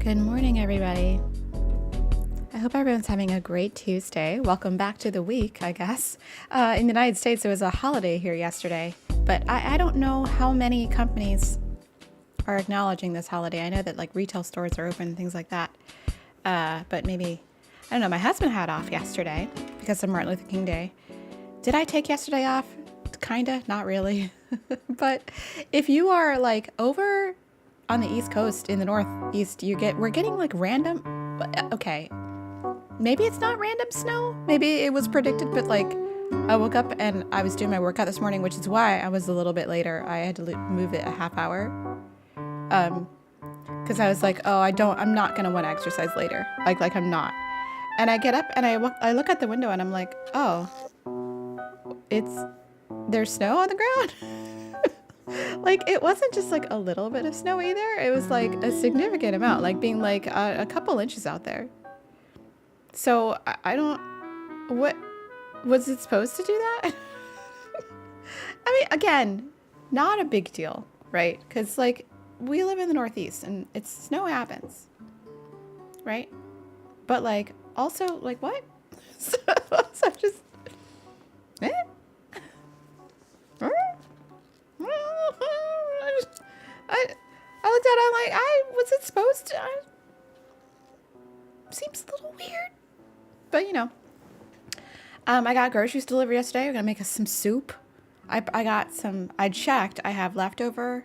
Good morning, everybody. I hope everyone's having a great Tuesday. Welcome back to the week, I guess. In the United States, it was a holiday here yesterday, but I don't know how many companies are acknowledging this holiday. I know that like retail stores are open and things like that, but maybe, I don't know, my husband had off yesterday because of Martin Luther King Day. Did I take yesterday off? Kinda, not really. But if you are like over on the East Coast in the Northeast, we're getting like random, okay, maybe it's not random snow. Maybe it was predicted, but like I woke up and I was doing my workout this morning, which is why I was a little bit later. I had to move it a half hour. Cause I was like, oh, I'm not going to want to exercise later. Like I'm not. And I get up and I look out the window and I'm like, oh, there's snow on the ground. Like it wasn't just like a little bit of snow either. It was like a significant amount, like being like a couple inches out there. So I don't, what was it supposed to do that? I mean, again, not a big deal, right? Because like we live in the Northeast and snow happens, right? But like also like what? So just, eh? I looked at it, I'm like, was it supposed to? Seems a little weird. But, you know. I got groceries delivered yesterday. We're going to make us some soup. I checked. I have leftover.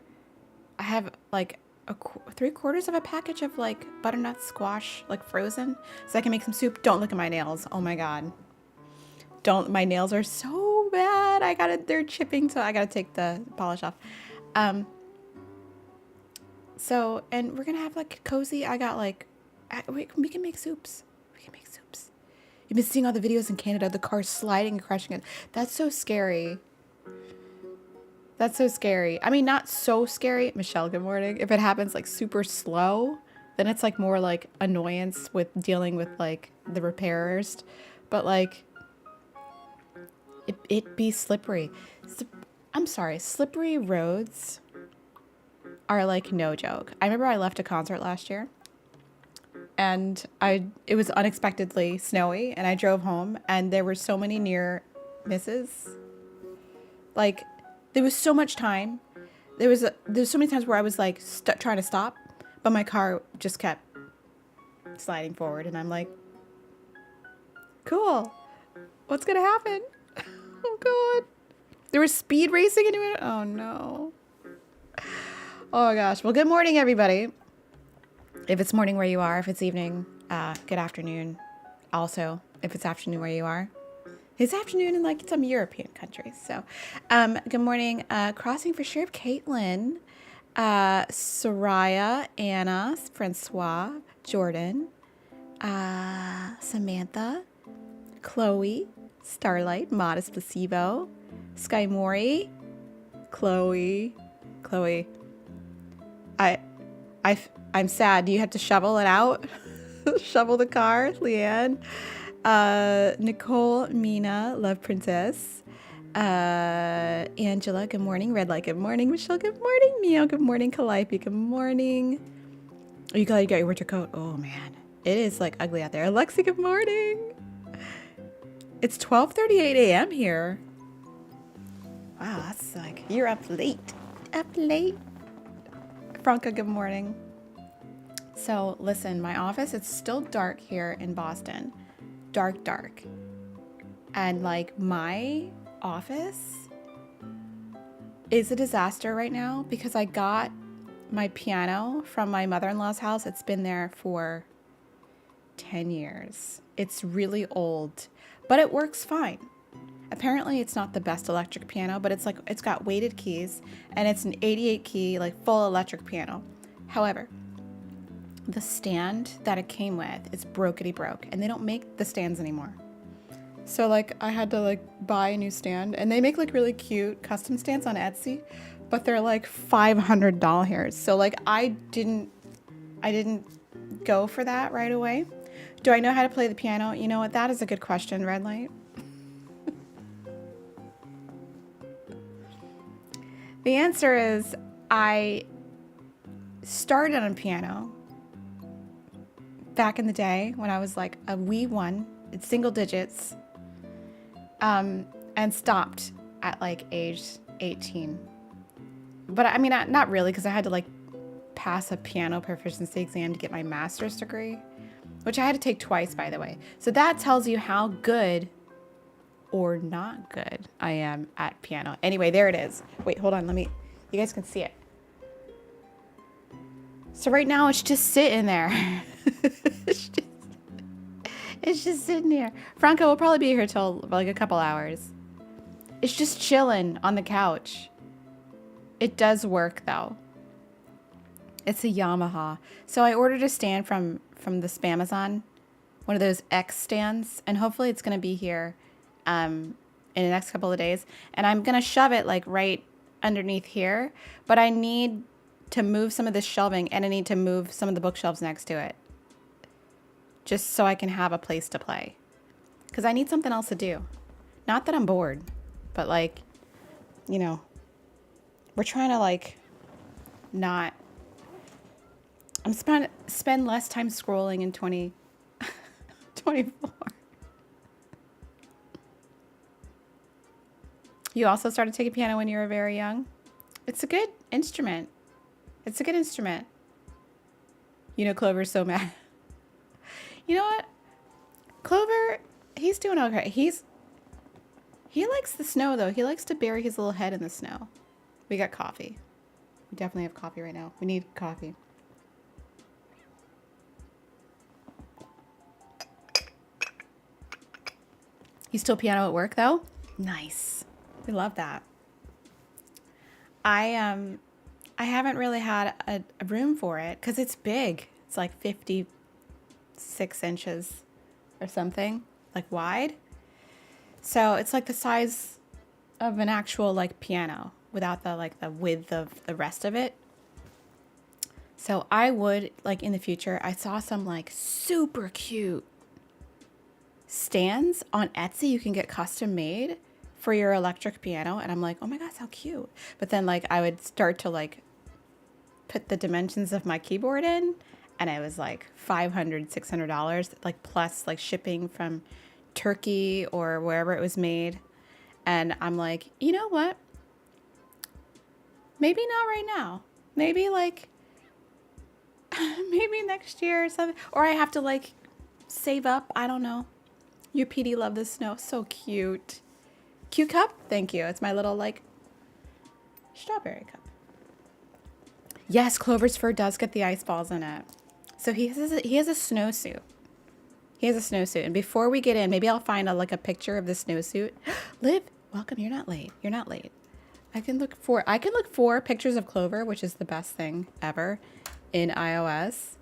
I have, like, 3/4 of a package of, like, butternut squash, like, frozen. So I can make some soup. Don't look at my nails. Oh, my God. My nails are so bad. They're chipping, so I got to take the polish off. So, and we're going to have like cozy. I got like, we can make soups. We can make soups. You've been seeing all the videos in Canada, the cars sliding and crashing it. That's so scary. That's so scary. I mean, not so scary. Michelle, good morning. If it happens like super slow, then it's like more like annoyance with dealing with like the repairers. But like, it be slippery. I'm sorry, slippery roads are like no joke. I remember I left a concert last year and it was unexpectedly snowy and I drove home and there were so many near misses. Like there was so much time. There's so many times where I was like trying to stop, but my car just kept sliding forward and I'm like, cool. What's going to happen? Oh God. There was speed racing into it. Oh no. Oh my gosh. Well, good morning, everybody. If it's morning where you are, if it's evening, good afternoon. Also, if it's afternoon where you are. It's afternoon in like some European countries. So, good morning. Crossing for sure. Caitlin, Soraya, Anna, Francois, Jordan, Samantha, Chloe, Starlight, Modest Placebo, Sky Mori, Chloe. I'm sad. Do you have to shovel it out? Shovel the car, Leanne. Nicole, Mina, Love Princess. Angela, good morning. Red Light, good morning. Michelle, good morning. Mio, good morning. Calliope, good morning. Oh, you got your winter coat. Oh man, it is like ugly out there. Alexi, good morning. It's 12:38 a.m. here. Wow, that's like you're up late. Franca, good morning. So listen, my office, it's still dark here in Boston. Dark. And like my office is a disaster right now because I got my piano from my mother-in-law's house. It's been there for 10 years. It's really old, but it works fine. Apparently it's not the best electric piano, but it's got weighted keys and it's an 88 key, like full electric piano. However, the stand that it came with is broke and they don't make the stands anymore. So like I had to like buy a new stand and they make like really cute custom stands on Etsy, but they're like $500 here. So like I didn't go for that right away. Do I know how to play the piano? You know what? That is a good question, Red Light. The answer is I started on piano back in the day when I was like a wee one, it's single digits, and stopped at like age 18. But I mean, not really, because I had to like pass a piano proficiency exam to get my master's degree, which I had to take twice, by the way. So that tells you how good or not good I am at piano. Anyway, there it is. Wait, hold on. You guys can see it. So right now it's just sitting there. it's just sitting here. Franco will probably be here till like a couple hours. It's just chilling on the couch. It does work though. It's a Yamaha. So I ordered a stand from the Spamazon, one of those X stands, and hopefully it's going to be here in the next couple of days. And I'm going to shove it like right underneath here, but I need to move some of this shelving, and I need to move some of the bookshelves next to it, just so I can have a place to play, because I need something else to do. Not that I'm bored, but like, you know, we're trying to like not, I'm spend less time scrolling in 2024. You also started taking piano when you were very young? It's a good instrument. It's a good instrument. You know, Clover's so mad. You know what? Clover, he's doing okay. He likes the snow, though. He likes to bury his little head in the snow. We got coffee. We definitely have coffee right now. We need coffee. You still piano at work, though? Nice. We love that. I haven't really had a room for it because it's big. It's like 56 inches or something, like wide. So it's like the size of an actual like piano without the like the width of the rest of it. So I would like in the future, I saw some like super cute stands on Etsy. You can get custom made for your electric piano. And I'm like, oh my gosh, how cute. But then like I would start to like put the dimensions of my keyboard in, and it was like $500, $600, like plus like shipping from Turkey or wherever it was made. And I'm like, you know what? Maybe not right now. Maybe like, maybe next year or something. Or I have to like save up. I don't know. Your PD love the snow. So cute. Cute cup? Thank you. It's my little like strawberry cup. Yes, Clover's fur does get the ice balls in it. So he has a snowsuit. He has a snowsuit. And before we get in, maybe I'll find a picture of the snowsuit. Liv, welcome. You're not late. You're not late. I can look for pictures of Clover, which is the best thing ever in iOS.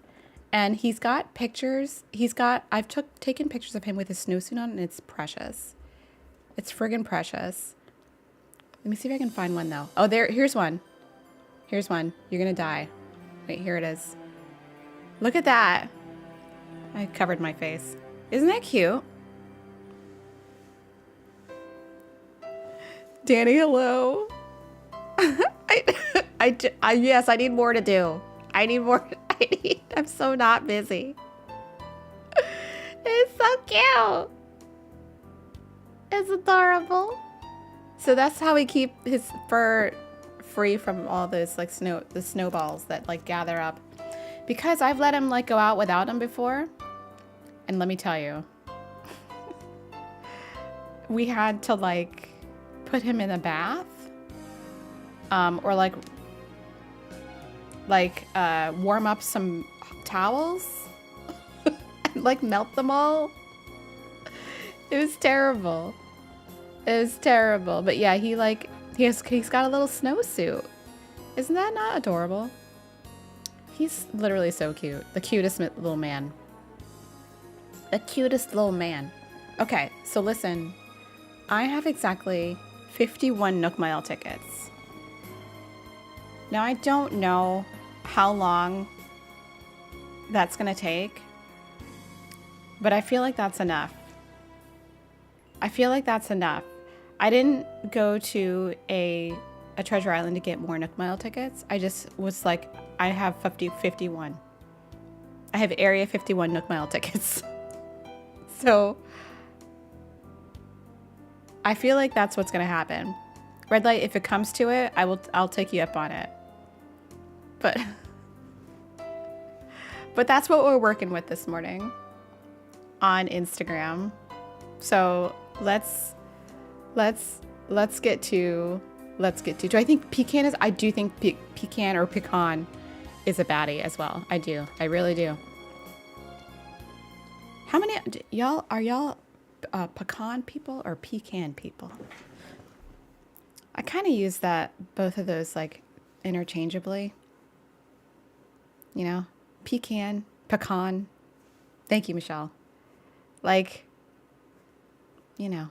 And he's got pictures. I've taken pictures of him with his snowsuit on, and it's precious. It's friggin' precious. Let me see if I can find one though. Oh, here's one. Here's one. You're gonna die. Wait, here it is. Look at that. I covered my face. Isn't that cute? Danny, hello. Yes, I need more to do. I'm so not busy. It's so cute. It's adorable. So that's how we keep his fur free from all those like the snowballs that like gather up. Because I've let him like go out without him before. And let me tell you, we had to like put him in a bath, or like warm up some towels and like melt them all. It was terrible. It was terrible. But yeah, he's got a little snowsuit. Isn't that not adorable? He's literally so cute. The cutest little man. The cutest little man. Okay, so listen. I have exactly 51 Nook Mile tickets. Now, I don't know how long that's going to take, but I feel like that's enough. I didn't go to a Treasure Island to get more Nook Mile tickets. I just was like, I have 51. I have Area 51 Nook Mile tickets. So I feel like that's what's gonna happen. Red light, if it comes to it, I'll take you up on it. But that's what we're working with this morning on Instagram. So let's get to do I think pecan is, I do think pecan or pecan is a baddie as well. I do. I really do. How many y'all are y'all pecan people or pecan people? I kind of use both of those like interchangeably. You know, pecan, pecan. Thank you, Michelle. Like, you know.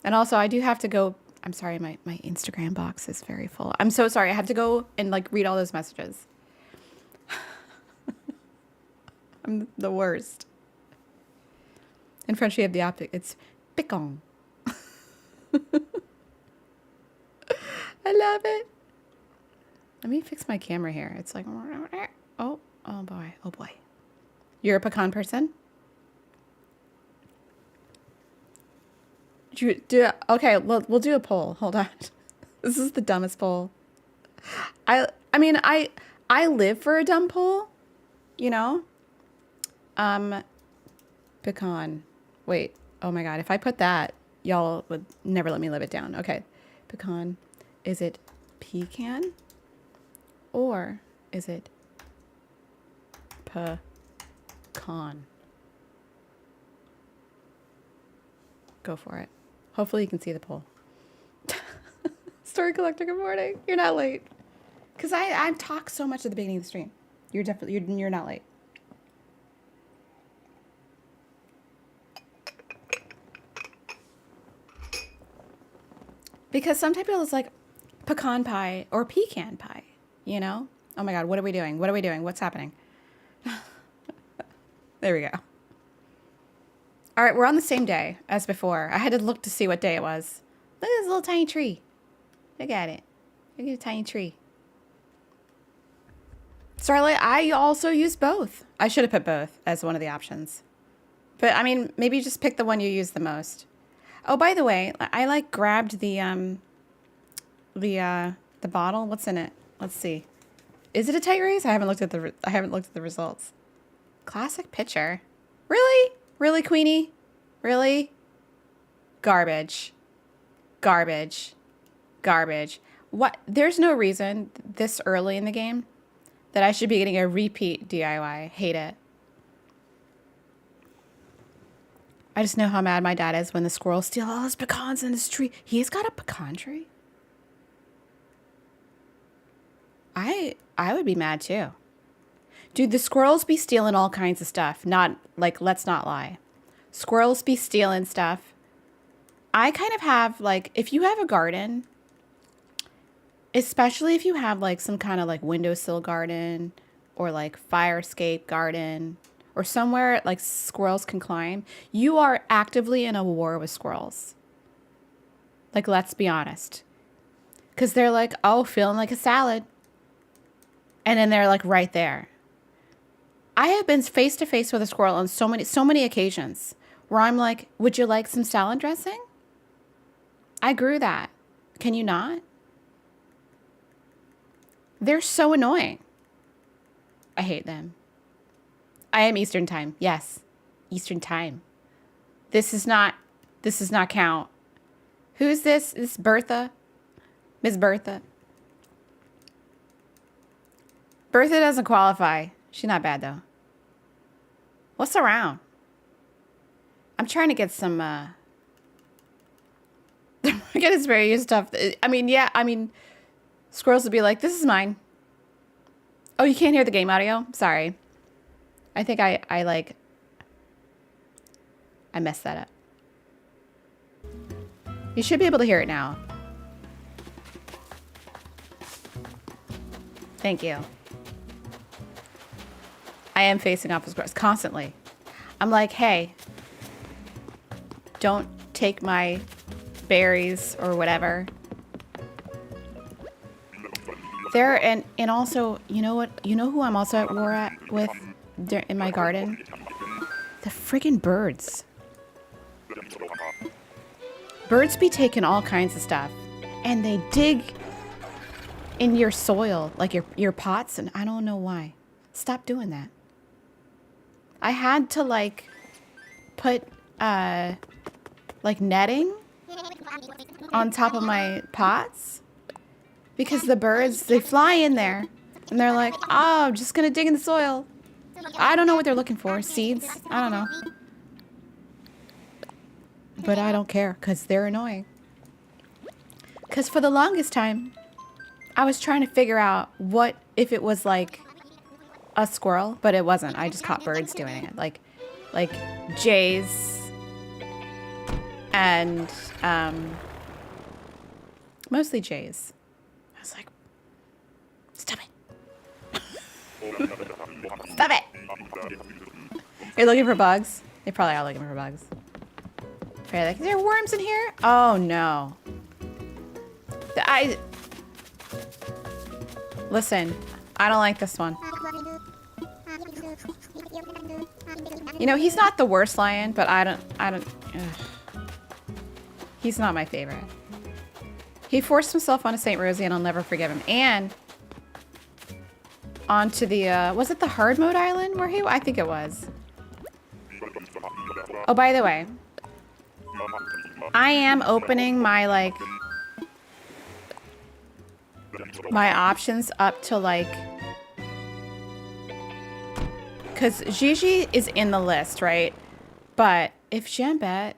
And also I do have to go, I'm sorry, my Instagram box is very full. I'm so sorry. I have to go and like read all those messages. I'm the worst. In French, you have the optic. It's piquant. I love it. Let me fix my camera here. It's like, oh boy, oh boy. You're a pecan person? Okay, we'll do a poll. Hold on. This is the dumbest poll. I mean, I live for a dumb poll, you know? Pecan. Wait. Oh my God. If I put that, y'all would never let me live it down. Okay. Pecan. Is it pecan? Or is it pecan? Go for it. Hopefully you can see the poll. Story collector, good morning. You're not late. Because I talk so much at the beginning of the stream. You're not late. Because some people is like pecan pie or pecan pie, you know? Oh my God, what are we doing? What are we doing? What's happening? There we go. All right, we're on the same day as before. I had to look to see what day it was. Look at this little tiny tree. Look at it. Look at a tiny tree. Starlight, I also use both. I should have put both as one of the options. But I mean, maybe just pick the one you use the most. Oh, by the way, I like grabbed the bottle. What's in it? Let's see. Is it a tight race? I haven't looked at the results. Classic pitcher. Really? Really, Queenie? Really? Garbage. Garbage. Garbage. What? There's no reason this early in the game that I should be getting a repeat DIY. Hate it. I just know how mad my dad is when the squirrels steal all his pecans in his tree. He's got a pecan tree? I would be mad too. Dude, the squirrels be stealing all kinds of stuff. Not, like, let's not lie. Squirrels be stealing stuff. I kind of have, like, if you have a garden, especially if you have, like, some kind of, like, windowsill garden or, like, fire escape garden or somewhere, like, squirrels can climb, you are actively in a war with squirrels. Like, let's be honest. Because they're like, oh, feeling like a salad. And then they're, like, right there. I have been face to face with a squirrel on so many occasions where I'm like, would you like some salad dressing? I grew that. Can you not? They're so annoying. I hate them. I am Eastern time. Yes. Eastern time. This does not count. Who's this? This is Bertha? Miss Bertha. Bertha doesn't qualify. She's not bad though. What's around? I'm trying to get some get his various stuff. I mean, squirrels would be like, this is mine. Oh, you can't hear the game audio? Sorry. I think I messed that up. You should be able to hear it now. Thank you. I am facing off with squirrels constantly. I'm like, hey, don't take my berries or whatever. There and also, you know what? You know who I'm also at war with? in my garden. The friggin' birds. Birds be taking all kinds of stuff. And they dig in your soil, like your pots, and I don't know why. Stop doing that. I had to like put like netting on top of my pots because the birds, they fly in there and they're like, oh, I'm just gonna dig in the soil. I don't know what they're looking for. Seeds? I don't know. But I don't care because they're annoying. Because for the longest time, I was trying to figure out what if it was like a squirrel, but it wasn't. I just caught birds doing it. Like jays and mostly jays. I was like, stop it. Stop it. You're looking for bugs? They probably are looking for bugs. Like, is there worms in here? Oh no. Listen, I don't like this one. You know, he's not the worst lion, but I don't, ugh. He's not my favorite. He forced himself onto St. Rosie and I'll never forgive him. And onto the, was it the hard mode island where I think it was. Oh, by the way, I am opening my, like, my options up to, like, because Gigi is in the list, right? But if Jambette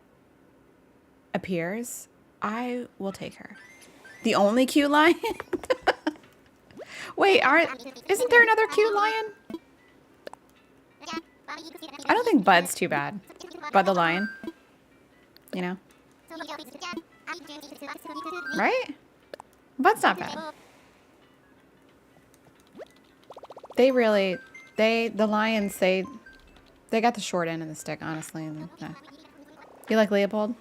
appears, I will take her. The only cute lion? Wait, isn't there another cute lion? I don't think Bud's too bad. Bud the lion. You know? Right? Bud's not bad. They really, the lions, they got the short end of the stick, honestly. No. You like Leopold?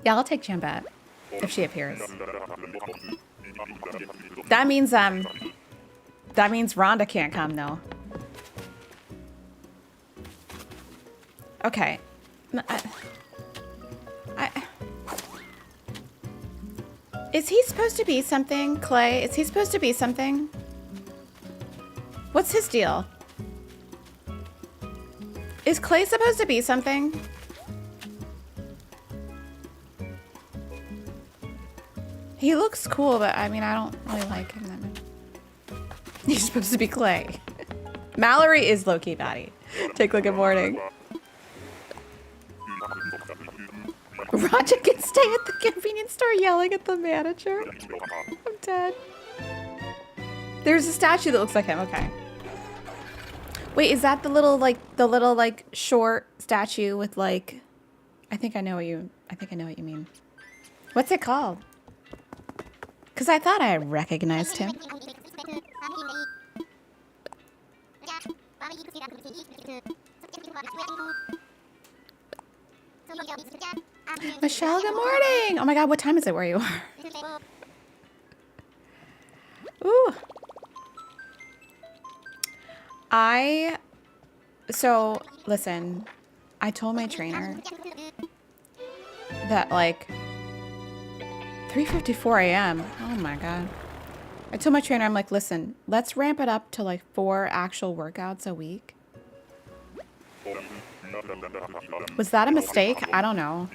Yeah, I'll take Jambette if she appears. That means Rhonda can't come though. Okay. Is he supposed to be something, Clay? Is he supposed to be something? What's his deal? Is Clay supposed to be something? He looks cool, but I mean, I don't really like him that much. He's supposed to be Clay. Mallory is low-key Baddie. Take a look at morning. Roger can stay at the convenience store yelling at the manager. I'm dead. There's a statue that looks like him. Okay. Wait, is that the little like short statue with like? I think I know what you mean. What's it called? Because I thought I recognized him. Michelle, good morning. Oh my God, what time is it where you are? Ooh. So listen, I told my trainer that like 3:54 a.m. Oh my God. I told my trainer, I'm like, listen, let's ramp it up to like 4 actual workouts a week. Was that a mistake? I don't know.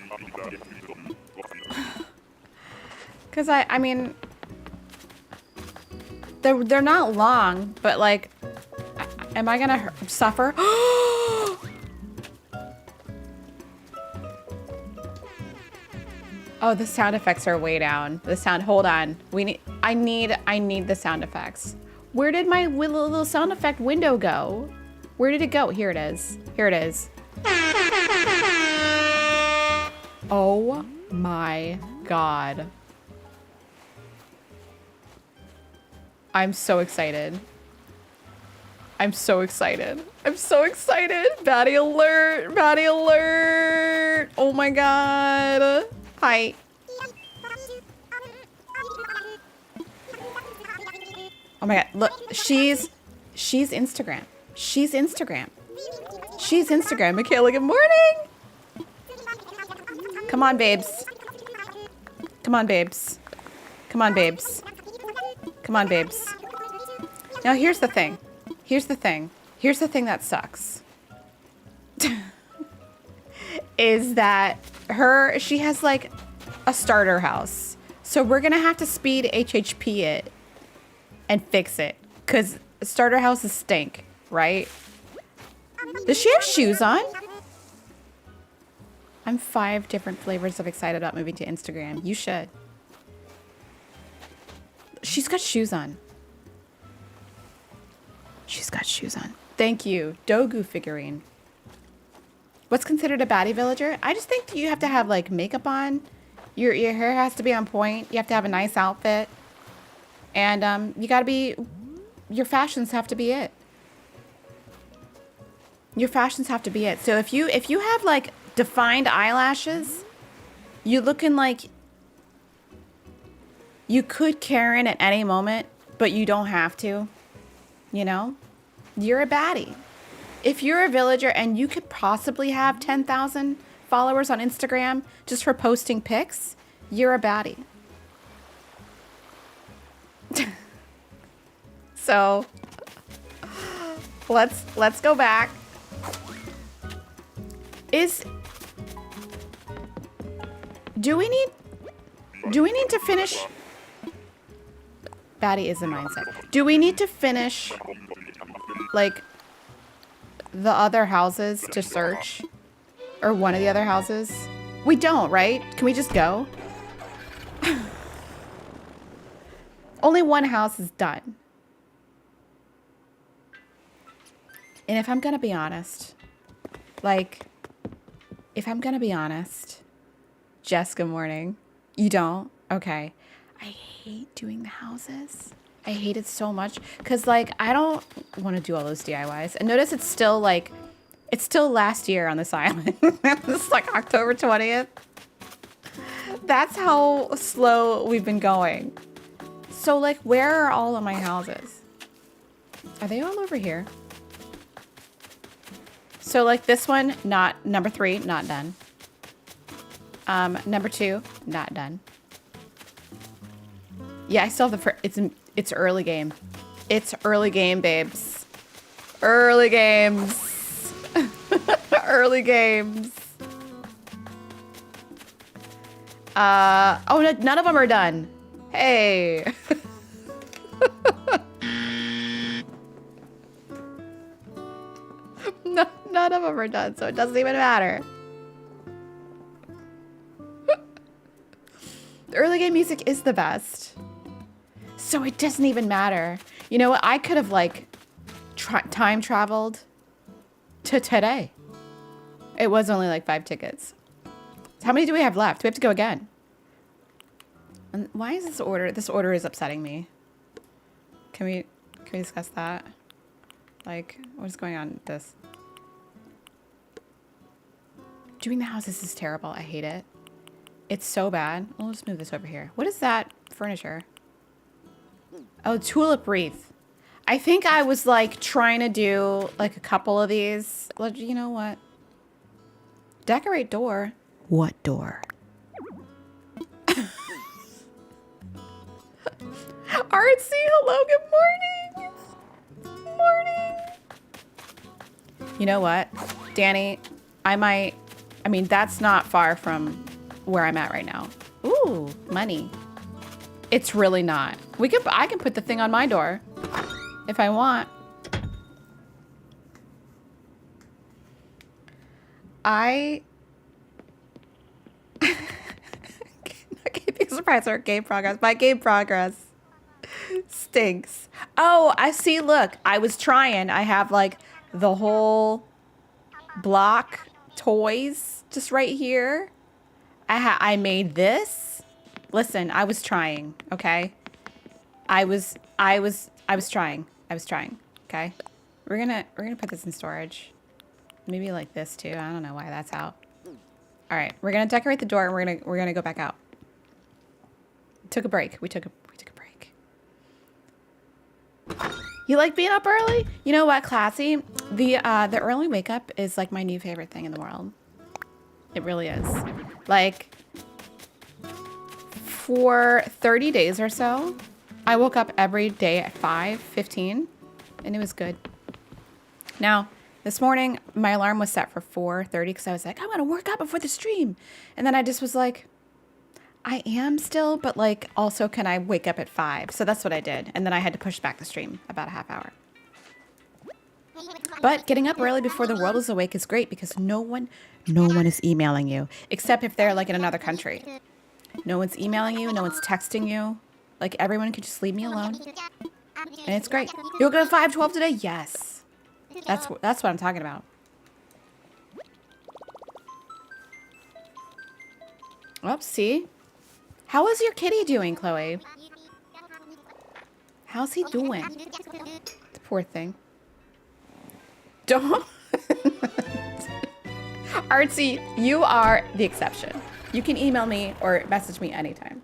Because I mean, they're not long, but like, am I gonna suffer? Oh, the sound effects are way down. The sound, hold on. I need the sound effects. Where did my little sound effect window go? Where did it go? Here it is. Here it is. Oh my God. I'm so excited. I'm so excited. I'm so excited. Baddie alert. Baddie alert. Oh my God. Hi. Oh my God. Look, she's Instagram. She's Instagram. She's Instagram. Michaela, good morning. Come on, babes. Come on, babes. Come on, babes. Come on, babes. Now, here's the thing. Here's the thing. Here's the thing that sucks. Is that she has like a starter house. So we're going to have to speed HHP it and fix it. Because starter houses stink, right? Does she have shoes on? I'm 5 different flavors of excited about moving to Instagram. You should. She's got shoes on. She's got shoes on. Thank you. Dogu figurine. What's considered a baddie villager? I just think you have to have like makeup on. Your hair has to be on point. You have to have a nice outfit. And you gotta be, your fashions have to be it. Your fashions have to be it. So if you have like defined eyelashes, you're looking like you could Karen at any moment, but you don't have to. You know? You're a baddie. If you're a villager and you could possibly have 10,000 followers on Instagram just for posting pics, you're a baddie. So let's go back. Do we need to finish? Baddie is a mindset. Do we need to finish like the other houses to search? Or one of the other houses? We don't, right? Can we just go? Only one house is done. And if I'm gonna be honest, Jess, good morning. You don't? Okay. I hate doing the houses. I hate it so much because like I don't want to do all those DIYs. And notice it's still last year on this island. This is like October 20th. That's how slow we've been going. So like where are all of my houses? Are they all over here? So like this one, not number 3, not done. Number 2, not done. Yeah, I still have it's early game. It's early game, babes. Early games. Early games. Oh, no, none of them are done. Hey. No, none of them are done, so it doesn't even matter. The early game music is the best. So it doesn't even matter. You know what? I could have like time traveled to today. It was only like 5 tickets. So how many do we have left? Do we have to go again? And why is this order? This order is upsetting me. Can we discuss that? Like, what is going on with this? Doing the houses is terrible. I hate it. It's so bad. We'll just move this over here. What is that furniture? Oh, tulip wreath. I think I was like trying to do like a couple of these. Well, you know what? Decorate door. What door? Artsy, hello, good morning. Morning. You know what, Danny? I mean, that's not far from where I'm at right now. Ooh, money. It's really not. I can put the thing on my door if I want. I can't be surprised our game progress. My game progress stinks. Oh, I see. Look, I was trying. I have like the whole block toys just right here. I made this. Listen, I was trying, okay? I was trying. Okay? We're gonna put this in storage. Maybe like this too. I don't know why that's out. All right, we're gonna decorate the door and we're gonna go back out. Took a break. We took a break. You like being up early? You know what, Classy? The early wake up is like my new favorite thing in the world. It really is. Like for 30 days or so, I woke up every day at 5:15 and it was good. Now, this morning, my alarm was set for 4:30 because I was like, I want to work out before the stream. And then I just was like, I am still, but like, also can I wake up at 5? So that's what I did. And then I had to push back the stream about a half hour. But getting up early before the world is awake is great because no one is emailing you, except if they're like in another country. No one's emailing you. No one's texting you. Like everyone can just leave me alone. And it's great. You're going to 5:12 today? Yes. That's what I'm talking about. Oh, see? How is your kitty doing, Chloe? How's he doing? The poor thing. Don't. Artsy, you are the exception. You can email me or message me anytime.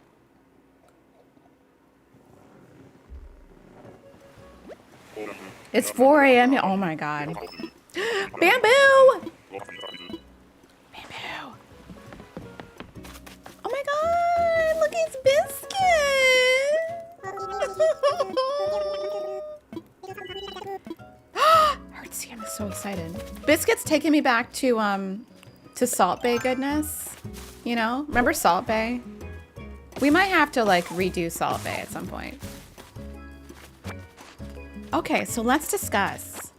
It's 4 a.m. Oh my god. Bamboo! Bamboo. Oh my god, look, it's Biscuit. Artsy, I'm so excited. Biscuit's taking me back to Salt Bay goodness. You know, remember Salt Bay? We might have to like redo Salt Bay at some point. Okay, so let's discuss.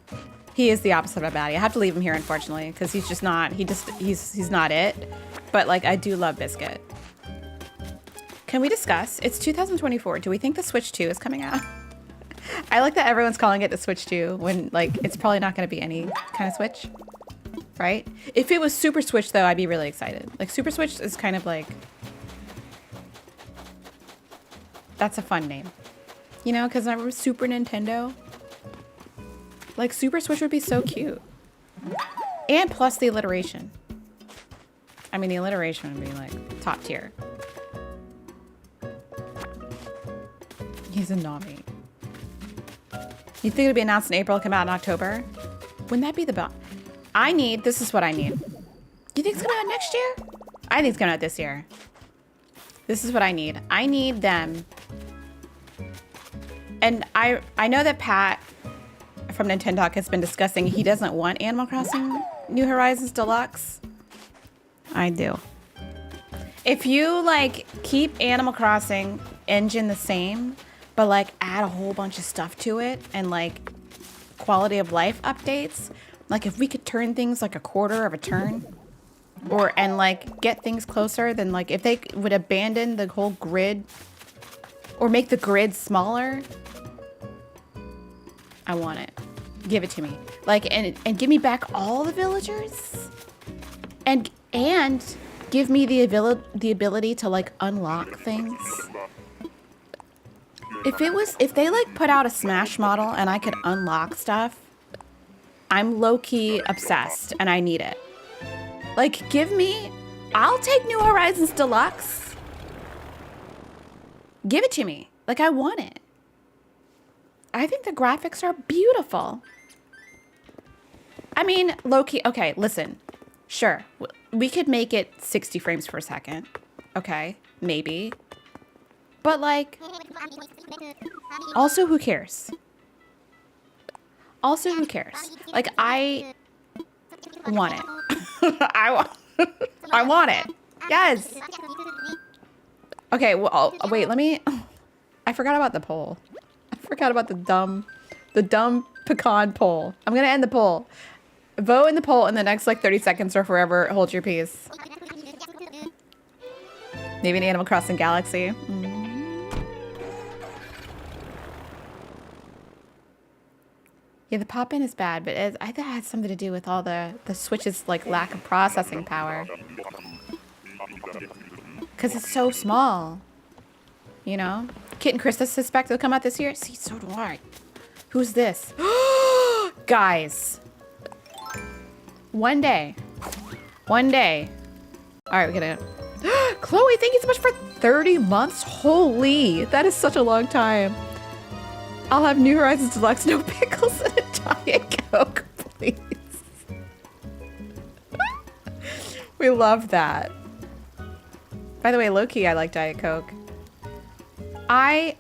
He is the opposite of Baddie. I have to leave him here, unfortunately, because he's just not. He's not it. But like, I do love Biscuit. Can we discuss? It's 2024. Do we think the Switch 2 is coming out? I like that everyone's calling it the Switch 2 when like it's probably not going to be any kind of Switch, right? If it was Super Switch though, I'd be really excited. Like Super Switch is kind of like, that's a fun name. You know, because I remember Super Nintendo. Like, Super Switch would be so cute. And plus the alliteration. I mean, the alliteration would be, like, top tier. He's a Nami. You think it would be announced in April, come out in October? Wouldn't that be the best? This is what I need. You think it's coming out next year? I think it's coming out this year. This is what I need. I need them. And I know that Pat from Nintendo has been discussing he doesn't want Animal Crossing New Horizons Deluxe. I do. If you like keep Animal Crossing engine the same, but like add a whole bunch of stuff to it and like quality of life updates, like if we could turn things like a quarter of a turn and like get things closer, then like if they would abandon the whole grid or make the grid smaller, I want it. Give it to me. Like, and give me back all the villagers. And give me the ability to like unlock things. If they like put out a Smash model and I could unlock stuff, I'm low-key obsessed and I need it. Like, I'll take New Horizons Deluxe. Give it to me. Like, I want it. I think the graphics are beautiful. I mean, low-key, okay, listen. Sure, we could make it 60 frames per second. Okay, maybe. But like, also who cares? Also, who cares? Like, I want it. I want it. Yes. Okay, well, wait, I forgot about the poll. I forgot about the dumb pecan poll. I'm gonna end the poll. Vote in the poll in the next like 30 seconds or forever hold your peace. Maybe an Animal Crossing Galaxy. Yeah, the pop-in is bad, but I think that has something to do with all the Switch's like lack of processing power. Because it's so small. You know? Kit and Krista suspect they'll come out this year? See, so do I. Who's this? Guys. One day. One day. All right, we're gonna... Chloe, thank you so much for 30 months. Holy, that is such a long time. I'll have New Horizons Deluxe, no pickles, and a Diet Coke, please. We love that. By the way, low-key, I like Diet Coke.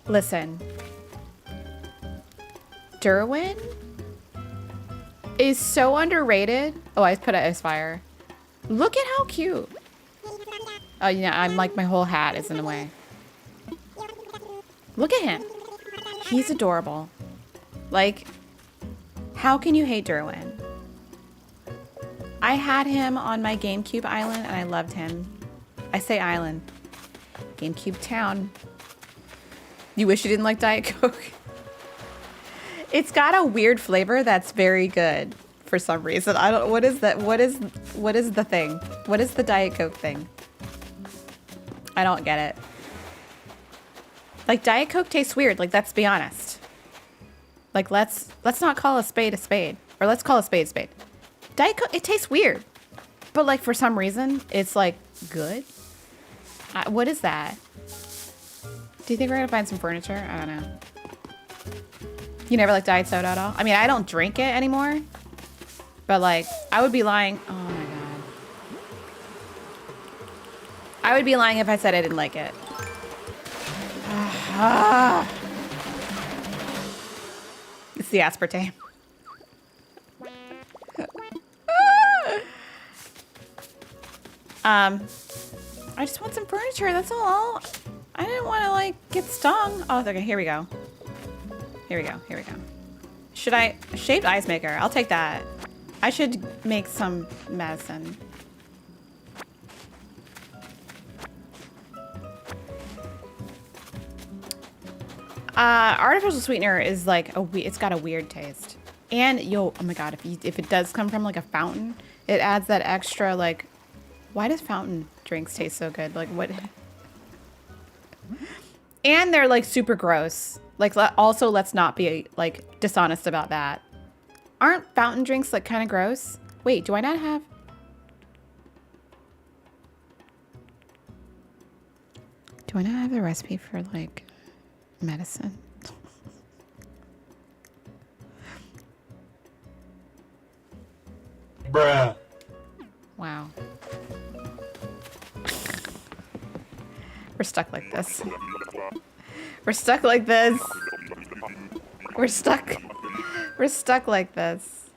Listen. Derwin is so underrated. Oh, I put it as fire. Look at how cute. Oh, yeah, I'm like, my whole hat is in the way. Look at him. He's adorable. Like, how can you hate Derwin? I had him on my GameCube island and I loved him. I say island. GameCube town. You wish you didn't like Diet Coke? It's got a weird flavor that's very good for some reason. I don't, what is that? What is the thing? What is the Diet Coke thing? I don't get it. Like, Diet Coke tastes weird. Like, let's be honest. Like, let's not call a spade a spade. Or let's call a spade a spade. Diet Coke, it tastes weird. But, like, for some reason, it's, like, good. What is that? Do you think we're gonna find some furniture? I don't know. You never like Diet Soda at all? I mean, I don't drink it anymore. But, like, I would be lying. Oh, my God. I would be lying if I said I didn't like it. It's the aspartame. I just want some furniture, that's all. I didn't want to, like, get stung. Oh, okay, here we go. Here we go, here we go. Should I... Shaved ice maker, I'll take that. I should make some medicine. Artificial sweetener is like it's got a weird taste. And oh my God, if it does come from like a fountain, it adds that extra like, why does fountain drinks taste so good? Like what? And they're like super gross. Like also let's not be like dishonest about that. Aren't fountain drinks like kind of gross? Wait, do I not have? Do I not have the recipe for like medicine? Bruh. Wow. We're stuck like this. We're stuck like this. We're stuck. We're stuck like this.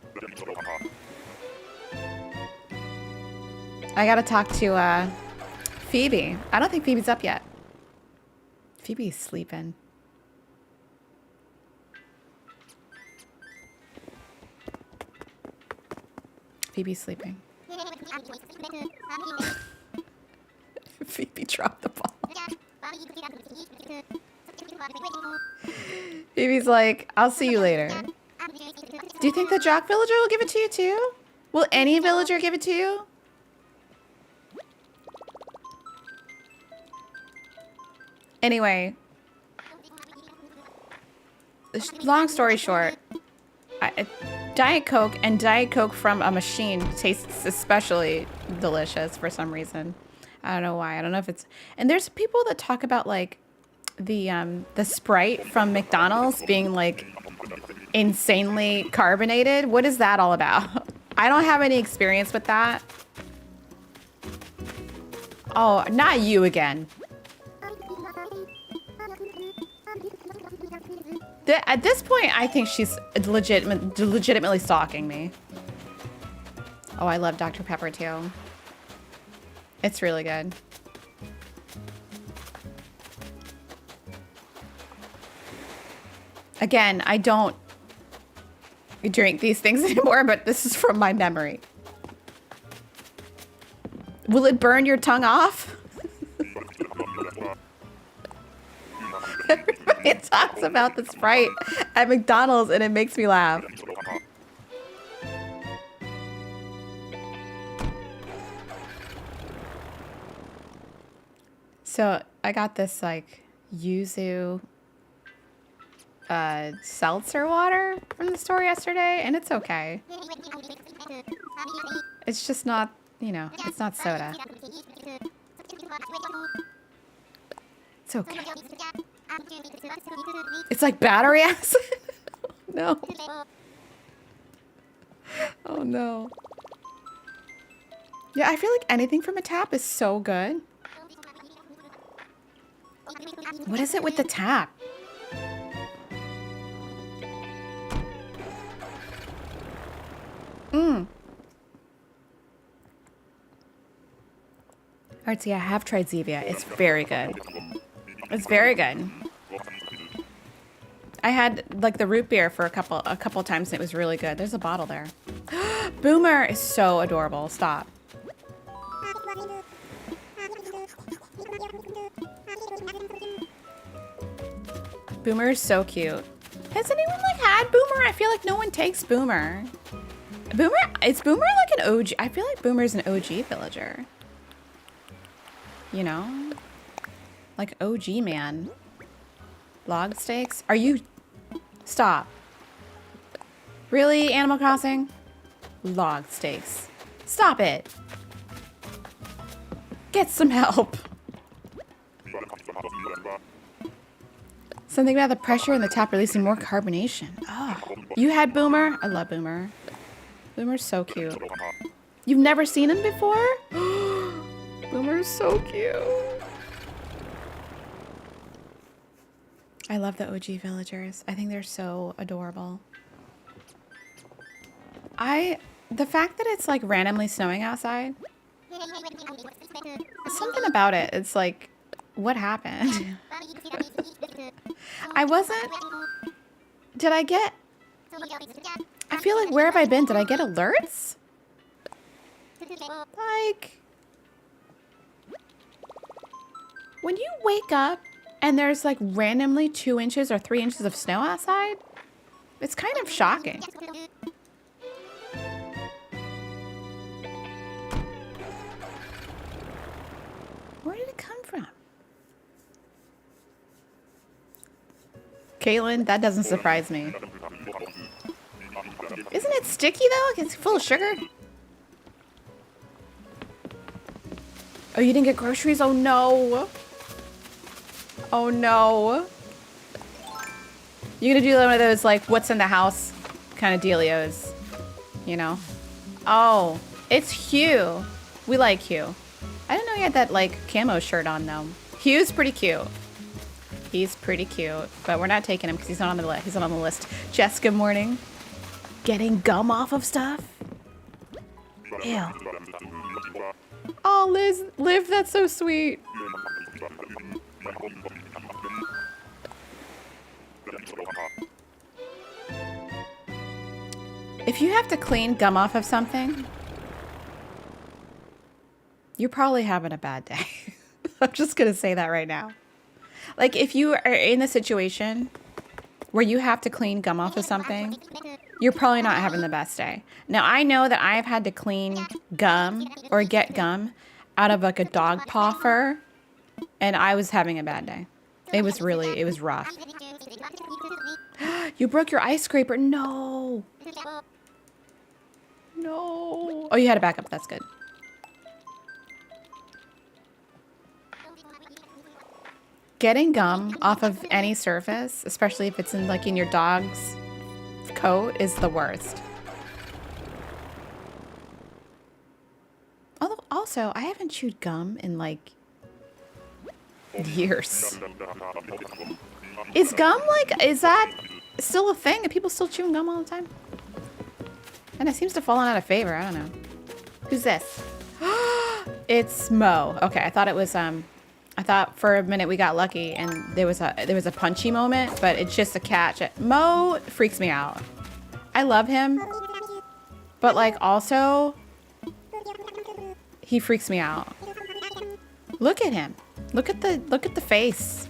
I gotta talk to Phoebe. I don't think Phoebe's up yet. Phoebe's sleeping. Phoebe's sleeping. Phoebe dropped the ball. Phoebe's like, I'll see you later. Do you think the Jock Villager will give it to you too? Will any villager give it to you? Anyway, long story short, Diet Coke and Diet Coke from a machine tastes especially delicious for some reason. I don't know why. I don't know if it's... And there's people that talk about like the Sprite from McDonald's being like insanely carbonated. What is that all about? I don't have any experience with that. Oh, not you again. At this point, I think she's legitimately stalking me. Oh, I love Dr. Pepper too. It's really good. Again, I don't drink these things anymore, but this is from my memory. Will it burn your tongue off? Everybody talks about the Sprite at McDonald's and it makes me laugh. So I got this like yuzu seltzer water from the store yesterday, and it's okay. It's just not, you know, it's not soda. It's okay. It's like battery acid. No. Oh no. Yeah, I feel like anything from a tap is so good. What is it with the tap? Alright, so yeah, I have tried Zevia. It's very good. It's very good. I had like the root beer for a couple times and it was really good. There's a bottle there. Boomer is so adorable. Stop. Boomer is so cute. Has anyone like had Boomer? I feel like no one takes Boomer. Boomer, is Boomer like an OG? I feel like Boomer's an OG villager. You know? Like OG man. Log steaks? Are you... Stop. Really, Animal Crossing? Log steaks. Stop it. Get some help. Something about the pressure in the tap releasing more carbonation. Oh, you had Boomer? I love Boomer. Boomer's so cute. You've never seen him before? Boomer's so cute. I love the OG villagers. I think they're so adorable. The fact that it's like randomly snowing outside, something about it. It's like, what happened? I feel like, where have I been? Did I get alerts? Like, when you wake up and there's like randomly 2 inches or 3 inches of snow outside, it's kind of shocking. Where did it come from? Caitlin, that doesn't surprise me. Isn't it sticky though? It's full of sugar. Oh, you didn't get groceries? Oh no. Oh no. You're gonna do one of those like what's in the house kind of dealios, you know? Oh, it's Hugh. We like Hugh. I didn't know he had that like camo shirt on though. Hugh's pretty cute. He's pretty cute, but we're not taking him because he's not on the list. He's not on the list. Jess, good morning. Getting gum off of stuff? Ew. Oh, Liv, that's so sweet. If you have to clean gum off of something, you're probably having a bad day. I'm just gonna say that right now. Like, if you are in the situation where you have to clean gum off of something, you're probably not having the best day. Now, I know that I've had to clean gum or get gum out of like a dog paw fur, and I was having a bad day. It was rough. You broke your ice scraper. No. No. Oh, you had a backup. That's good. Getting gum off of any surface, especially if it's in like in your dog's coat, is the worst. Although, also, I haven't chewed gum in like years. Is gum like, is that still a thing? Are people still chewing gum all the time? And it seems to fall out of favor. I don't know. Who's this? It's Mo. Okay, I thought it was I thought for a minute we got lucky and there was a punchy moment, but it's just a catch. Mo freaks me out. I love him, but like also he freaks me out. Look at him. Look at the face.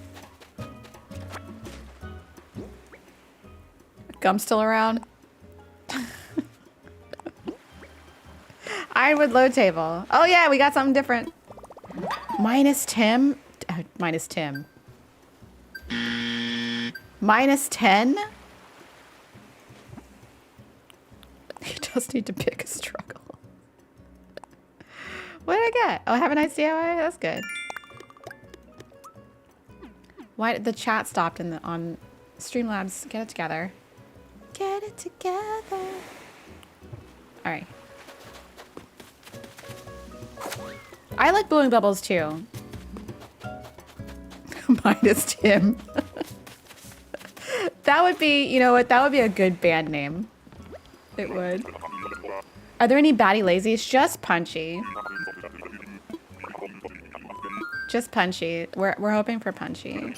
Gum's still around. Ironwood load table. Oh yeah, we got something different. Minus Tim. Minus Tim. -10? He does need to pick a struggle. What did I get? Oh, have a nice DIY? That's good. Why did the chat stopped on Streamlabs? Get it together. Get it together. All right. I like blowing bubbles too. -Tim. That would be, you know what? That would be a good band name. It would. Are there any Baddie lazies? Just Punchy. Just Punchy. We're hoping for Punchy.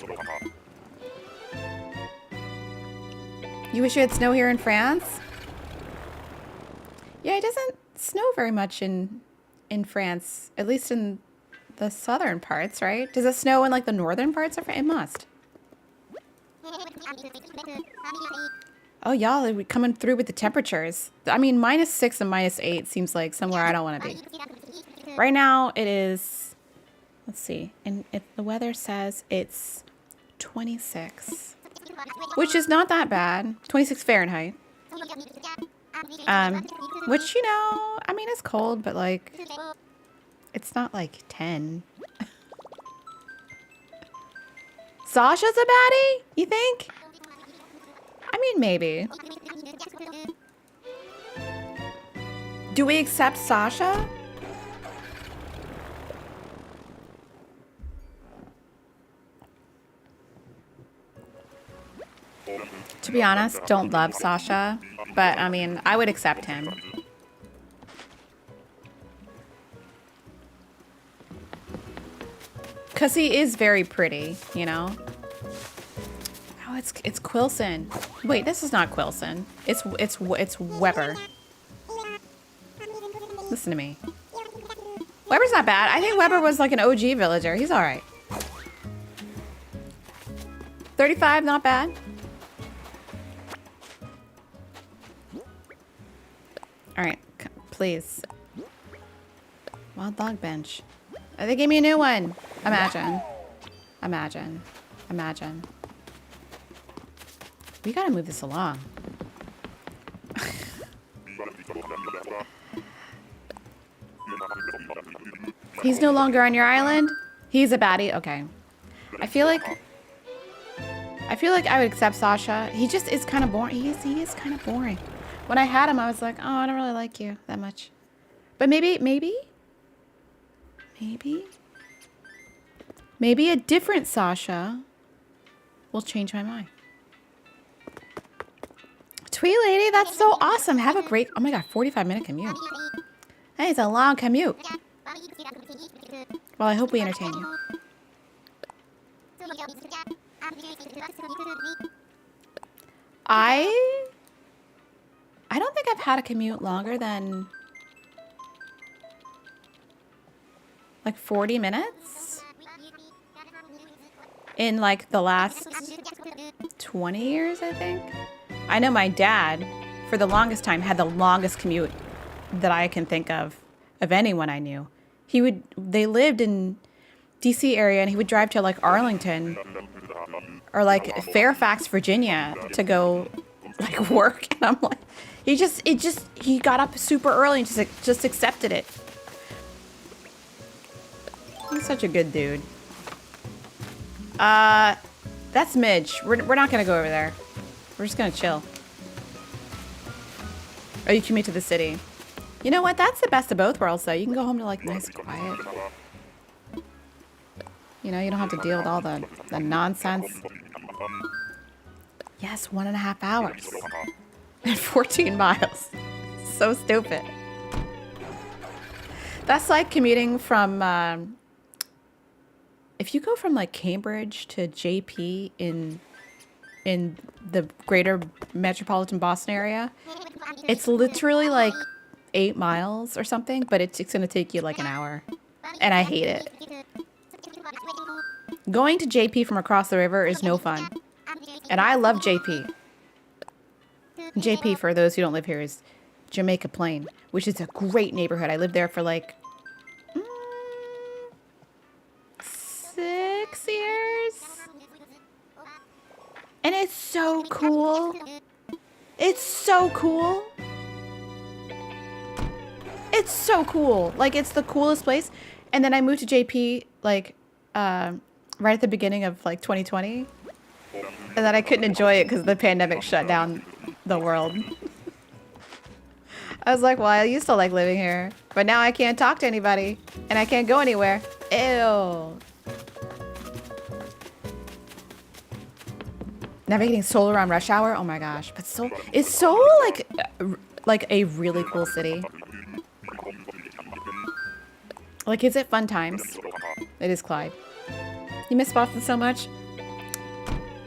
You wish you had snow here in France? Yeah, it doesn't snow very much in France, at least in the southern parts, right? Does it snow in like the northern parts of France? It must. Oh, y'all are coming through with the temperatures. I mean, -6 and -8 seems like somewhere I don't want to be. Right now it is, let's see, and the weather says it's 26, which is not that bad. 26 Fahrenheit. Which, you know, I mean, it's cold, but like, it's not like 10. Sasha's a baddie? You think? I mean, maybe. Do we accept Sasha? To be honest, don't love Sasha, but I mean, I would accept him. Cause he is very pretty, you know? Oh, it's Quilson. Wait, this is not Quilson. It's Weber. Listen to me. Weber's not bad. I think Weber was like an OG villager. He's all right. 35, not bad. All right, please. Wild dog bench. They gave me a new one. Imagine. Imagine. Imagine. We gotta move this along. He's no longer on your island? He's a baddie? Okay. I feel like I would accept Sasha. He just is kind of boring. He is kind of boring. When I had him, I was like, oh, I don't really like you that much. But maybe a different Sasha will change my mind. Twee lady, that's so awesome. Have a great, oh my God, 45-minute commute. Hey, it's a long commute. Well, I hope we entertain you. I don't think I've had a commute longer than like 40 minutes in like the last 20 years, I think. I know my dad, for the longest time, had the longest commute that I can think of anyone I knew. They lived in DC area and he would drive to like Arlington or like Fairfax, Virginia to go like work. And I'm like, he got up super early and just accepted it. He's such a good dude. That's Midge. We're not gonna go over there. We're just gonna chill. Or you commute to the city. You know what? That's the best of both worlds, though. You can go home to like nice, quiet. You know, you don't have to deal with all the nonsense. Yes, 1.5 hours. And 14 miles. So stupid. That's like commuting from, if you go from like Cambridge to JP in the greater metropolitan Boston area, it's literally like 8 miles or something, but it's going to take you like an hour. And I hate it. Going to JP from across the river is no fun. And I love JP. JP, for those who don't live here, is Jamaica Plain, which is a great neighborhood. I lived there for like 6 years. And it's so cool. It's so cool. It's so cool. Like, it's the coolest place. And then I moved to JP, like, right at the beginning of, like, 2020. And then I couldn't enjoy it because the pandemic shut down the world. I was like, well, I used to like living here. But now I can't talk to anybody. And I can't go anywhere. Ew. Navigating Seoul around rush hour? Oh my gosh. But Seoul is Seoul like a really cool city. Like, is it fun times? It is Clyde. You miss Boston so much?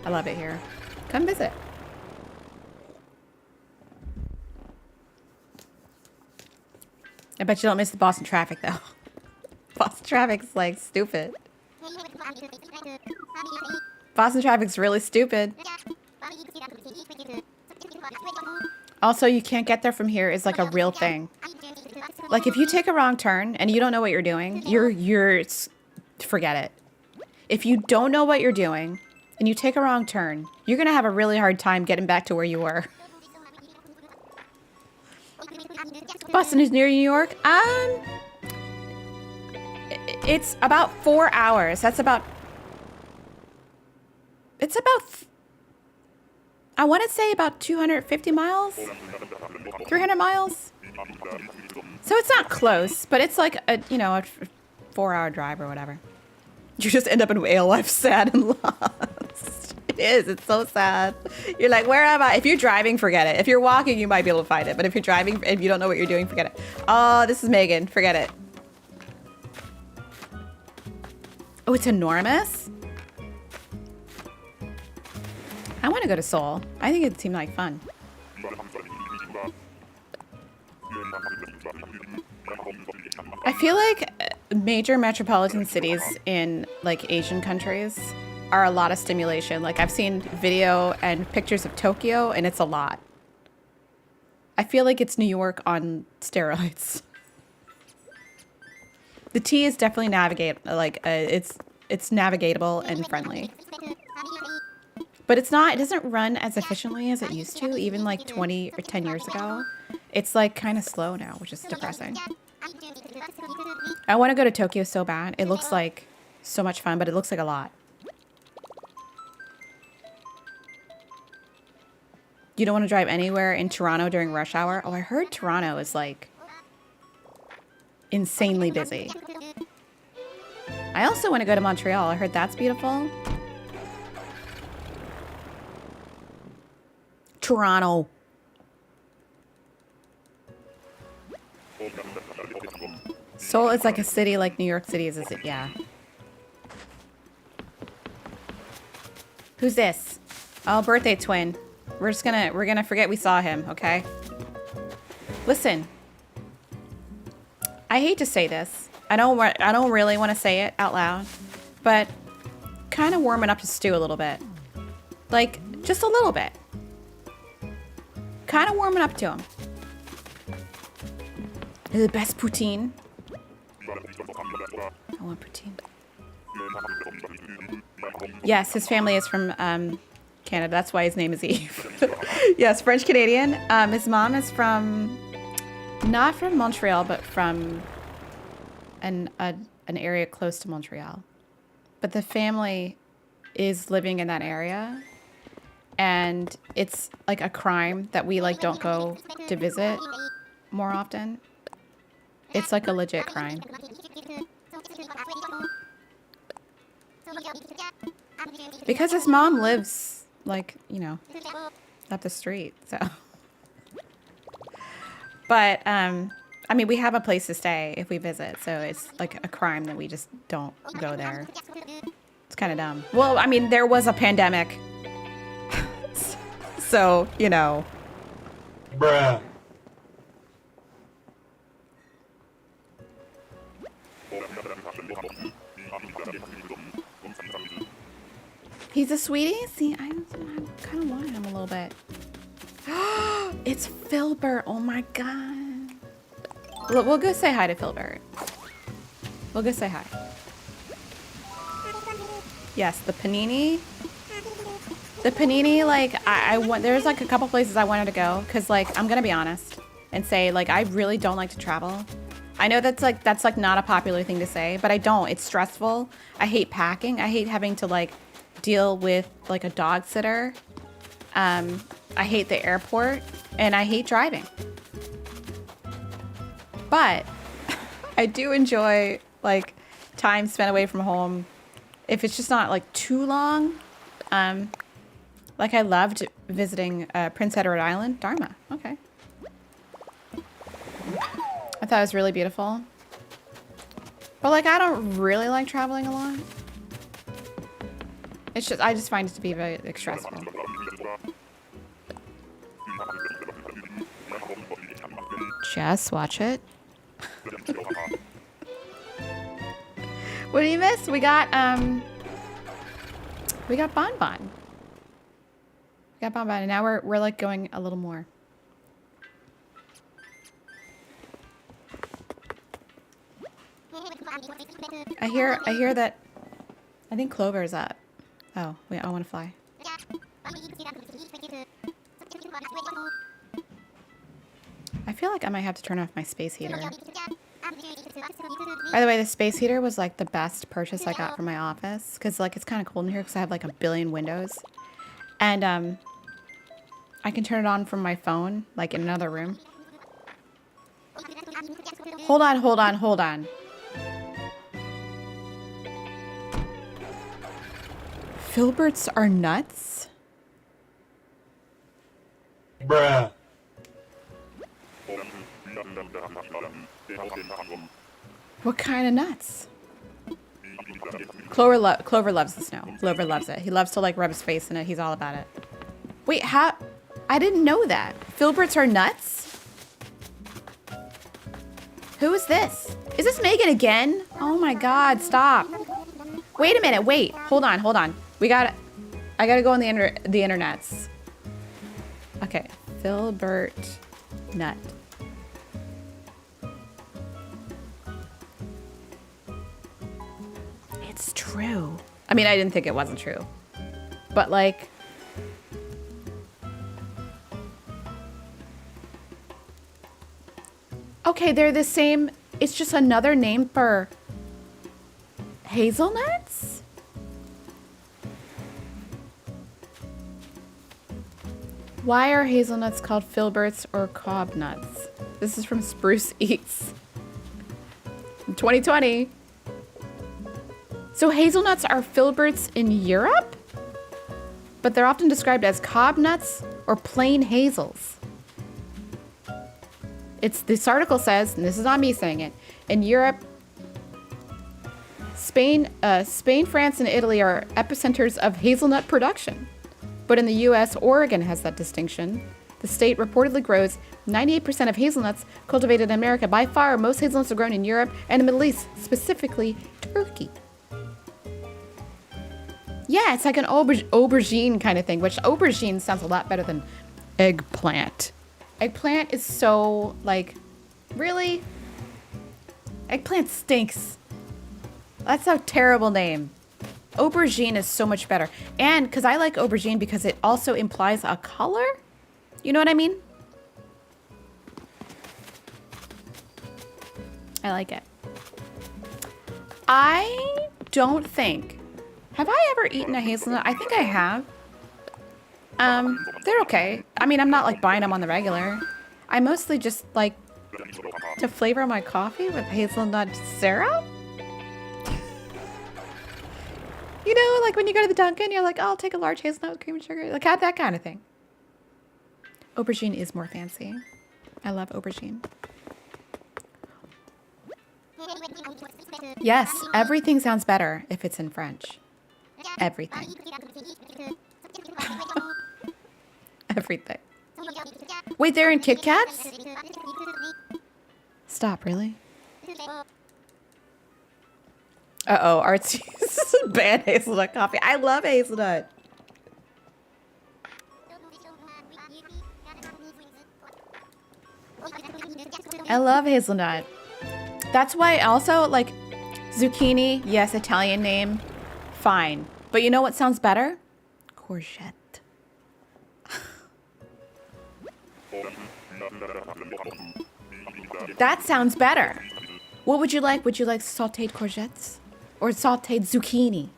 I love it here. Come visit. I bet you don't miss the Boston traffic though. Boston traffic's like stupid. Boston traffic's really stupid. Also, you can't get there from here is like a real thing. Like if you take a wrong turn and you don't know what you're doing, forget it. If you don't know what you're doing and you take a wrong turn, you're gonna have a really hard time getting back to where you were. Boston is near New York. It's about 4 hours. It's about I want to say about 250 miles, 300 miles. So it's not close, but it's like a 4-hour drive or whatever. You just end up in Alewife sad and lost. It is. It's so sad. You're like, where am I? If you're driving, forget it. If you're walking, you might be able to find it. But if you're driving, if you don't know what you're doing, forget it. Oh, this is Megan. Forget it. Oh, it's enormous? I want to go to Seoul. I think it seemed like fun. I feel like major metropolitan cities in like Asian countries are a lot of stimulation. Like I've seen video and pictures of Tokyo and it's a lot. I feel like it's New York on steroids. The T is definitely it's navigatable and friendly. But it doesn't run as efficiently as it used to, even like 20 or 10 years ago. It's like kind of slow now, which is depressing. I want to go to Tokyo so bad. It looks like so much fun, but it looks like a lot. You don't want to drive anywhere in Toronto during rush hour? Oh, I heard Toronto is like insanely busy. I also want to go to Montreal. I heard that's beautiful. Toronto. Seoul is like a city like New York City is a city. Yeah. Who's this? Oh, birthday twin. We're gonna forget we saw him, okay? Listen. I hate to say this. I don't really want to say it out loud, but kind of warming up to Stu a little bit. Like, just a little bit. Kind of warming up to him. The best poutine. I want poutine. Yes, his family is from Canada. That's why his name is Eve. Yes, French Canadian. His mom is from, not from Montreal, but from an area close to Montreal. But the family is living in that area. And it's like a crime that we like don't go to visit more often. It's like a legit crime. Because his mom lives like, up the street, so. But, I mean, we have a place to stay if we visit, so it's like a crime that we just don't go there. It's kind of dumb. Well, I mean, there was a pandemic. So, Bruh. He's a sweetie? See, I kind of want him a little bit. It's Filbert. Oh my god. We'll go say hi to Filbert. We'll go say hi. Yes, the panini. The panini, like, I want, there's like a couple places I wanted to go because, like, I'm gonna be honest and say, like, I really don't like to travel. I know that's like not a popular thing to say, but I don't. It's stressful. I hate packing. I hate having to like deal with like a dog sitter. I hate the airport and I hate driving. But I do enjoy like time spent away from home. If it's just not like too long. Like I loved visiting Prince Edward Island. Dharma. Okay. I thought it was really beautiful. But like I don't really like traveling a lot. It's just I just find it to be very like, stressful. Just watch it. What do you miss? We got Bonbon. We got Bonbon, and now we're like going a little more. I hear that. I think Clover's up. Oh wait, I want to fly. I feel like I might have to turn off my space heater. By the way, the space heater was like the best purchase I got from my office because like it's kind of cold in here because I have like a billion windows, and I can turn it on from my phone like in another room. Hold on. Filberts are nuts? Bruh. What kind of nuts? Clover loves the snow. Clover loves it. He loves to like rub his face in it. He's all about it. Wait, how? I didn't know that. Filberts are nuts? Who is this? Is this Megan again? Oh my God, stop. Wait a minute, wait. Hold on. I gotta go on the internets. Okay, Filbert nut. It's true. I mean, I didn't think it wasn't true. But like... Okay, they're the same... It's just another name for... hazelnuts? Why are hazelnuts called filberts or cob nuts? This is from Spruce Eats. 2020. So hazelnuts are filberts in Europe? But they're often described as cob nuts or plain hazels. This article says, and this is not me saying it, in Europe, Spain, France, and Italy are epicenters of hazelnut production. But in the US, Oregon has that distinction. The state reportedly grows 98% of hazelnuts cultivated in America. By far, most hazelnuts are grown in Europe and the Middle East, specifically Turkey. Yeah, it's like an aubergine kind of thing, which aubergine sounds a lot better than eggplant. Eggplant is so, like, really? Eggplant stinks. That's a terrible name. Aubergine is so much better. And because I like aubergine because it also implies a color. You know what I mean? I like it. I don't think... Have I ever eaten a hazelnut? I think I have. They're okay. I mean, I'm not like buying them on the regular. I mostly just like to flavor my coffee with hazelnut syrup. You know, like when you go to the Dunkin', you're like, oh, I'll take a large hazelnut with cream and sugar. Like that kind of thing. Aubergine is more fancy. I love aubergine. Yes, everything sounds better if it's in French. Everything. Everything. Wait, they're in Kit Kats? Stop, really? Uh-oh, Artsy's banned hazelnut coffee. I love hazelnut. I love hazelnut. That's why also, like, zucchini, yes, Italian name, fine. But you know what sounds better? Courgette. That sounds better. What would you like? Would you like sauteed courgettes? Or sauteed zucchini?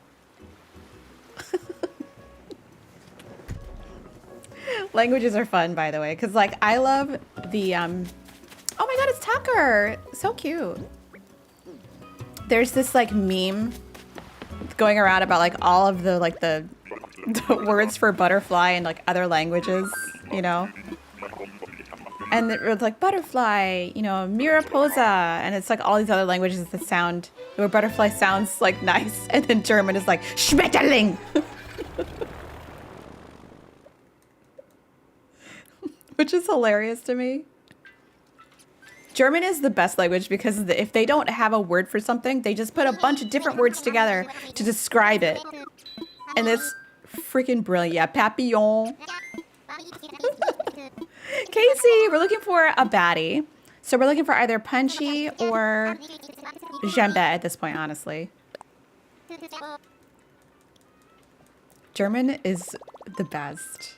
Languages are fun, by the way, because like I love the oh my god, it's Tucker, so cute. There's this like meme going around about like all of the like the words for butterfly in like other languages, you know, and it was like butterfly, you know, Mariposa, and it's like all these other languages that sound where butterfly sounds like nice, and then German is like Schmetterling. Which is hilarious to me. German is the best language because if they don't have a word for something, they just put a bunch of different words together to describe it. And it's freaking brilliant. Yeah, papillon. Casey, we're looking for a baddie. So we're looking for either punchy or jambet at this point, honestly. German is the best.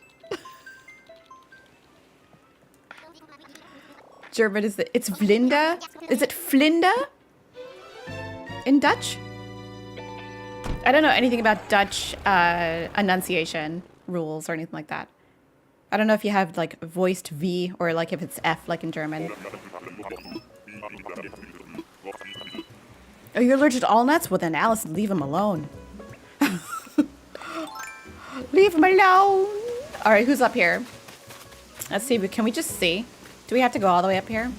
German is it's Vlinda. Is it Flinda in Dutch? I don't know anything about Dutch enunciation rules or anything like that. I don't know if you have like voiced V or like if it's F like in German. Oh, you're allergic to all nuts? Well then, Alice, leave him alone. Leave him alone. All right, who's up here? Let's see. Can we just see? Do we have to go all the way up here?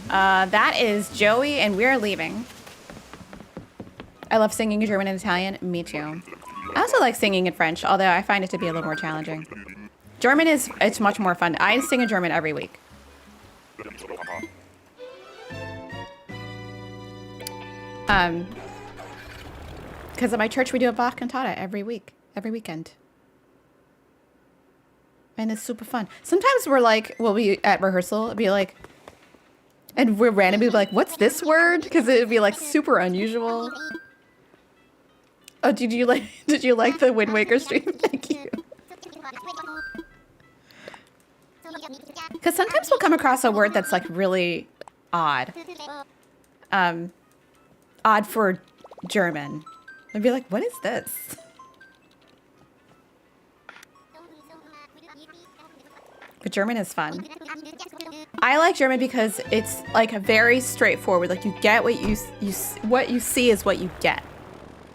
That is Joey, and we're leaving. I love singing in German and Italian. Me too. I also like singing in French, although I find it to be a little more challenging. German it's much more fun. I sing in German every week. Because at my church we do a Bach cantata every weekend. And it's super fun. Sometimes we're like, we'll be at rehearsal, it'd be like, and we're randomly like, what's this word? Because it'd be like super unusual. Oh, did you like the Wind Waker stream? Thank you. Because sometimes we'll come across a word that's like really odd. Odd for German. I'd be like, what is this? But German is fun. I like German because it's like very straightforward. Like you get what you see is what you get.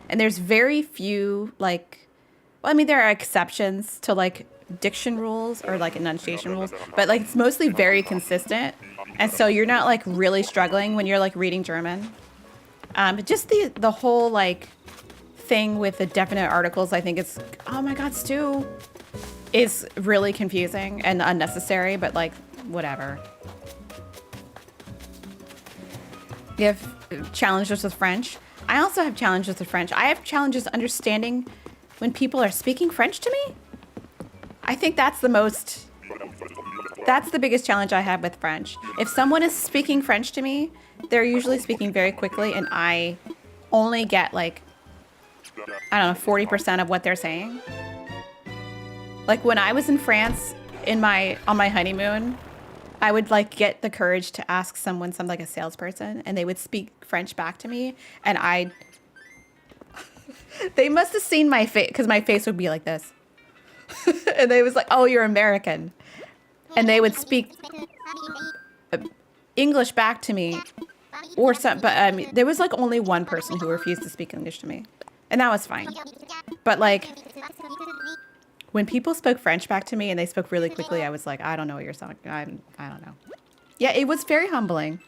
And there's very few like, well, I mean, there are exceptions to like diction rules or like enunciation rules, but like it's mostly very consistent. And so you're not like really struggling when you're like reading German. But just the whole like thing with the definite articles, I think it's, oh my God, Stu, is really confusing and unnecessary, but like, whatever. You have challenges with French. I also have challenges with French. I have challenges understanding when people are speaking French to me. I think that's the biggest challenge I have with French. If someone is speaking French to me, they're usually speaking very quickly and I only get like, I don't know, 40% of what they're saying. Like when I was in France on my honeymoon, I would like get the courage to ask someone, like a salesperson, and they would speak French back to me, and they must have seen my face because my face would be like this, and they was like, "Oh, you're American," and they would speak English back to me, or some. But I mean, there was like only one person who refused to speak English to me, and that was fine. But like, when people spoke French back to me and they spoke really quickly, I was like, I don't know what you're saying. I don't know. Yeah, it was very humbling.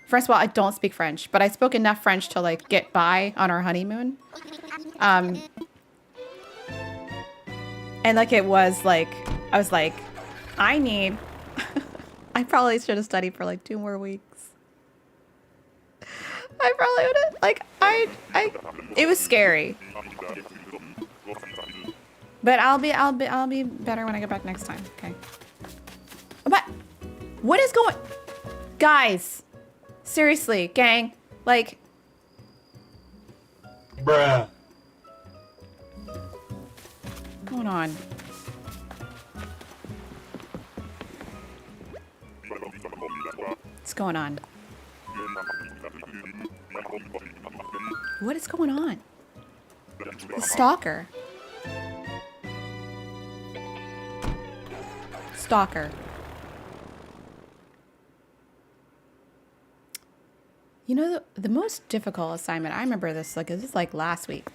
First of all, I don't speak French, but I spoke enough French to like get by on our honeymoon. And like it was like, I was like, I probably should have studied for like 2 more weeks. I probably would have, like, it was scary. But I'll be better when I get back next time. Okay. But what is going, guys? Seriously, gang, like, bruh. What's going on? going on? What is going on? The stalker. Stalker. You know, the most difficult assignment, I remember this is like last week.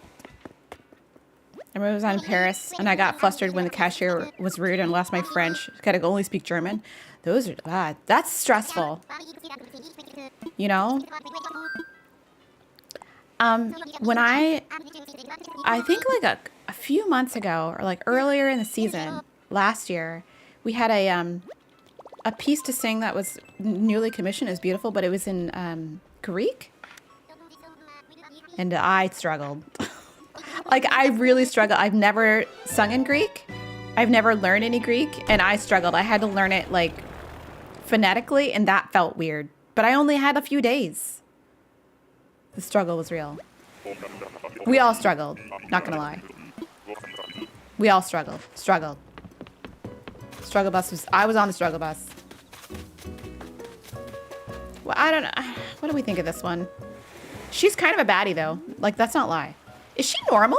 I remember I was on Paris and I got flustered when the cashier was rude and lost my French. I could only speak German. Those are bad. That's stressful. You know? When I think like a few months ago or like earlier in the season, last year, we had a piece to sing that was newly commissioned. It was beautiful, but it was in Greek. And I struggled. Like, I really struggled. I've never sung in Greek. I've never learned any Greek, and I struggled. I had to learn it, like, phonetically, and that felt weird. But I only had a few days. The struggle was real. We all struggled. Not gonna lie. We all struggled. Struggled. Struggle bus was... I was on the struggle bus. Well, I don't know. What do we think of this one? She's kind of a baddie, though. Like, that's not lie. Is she normal?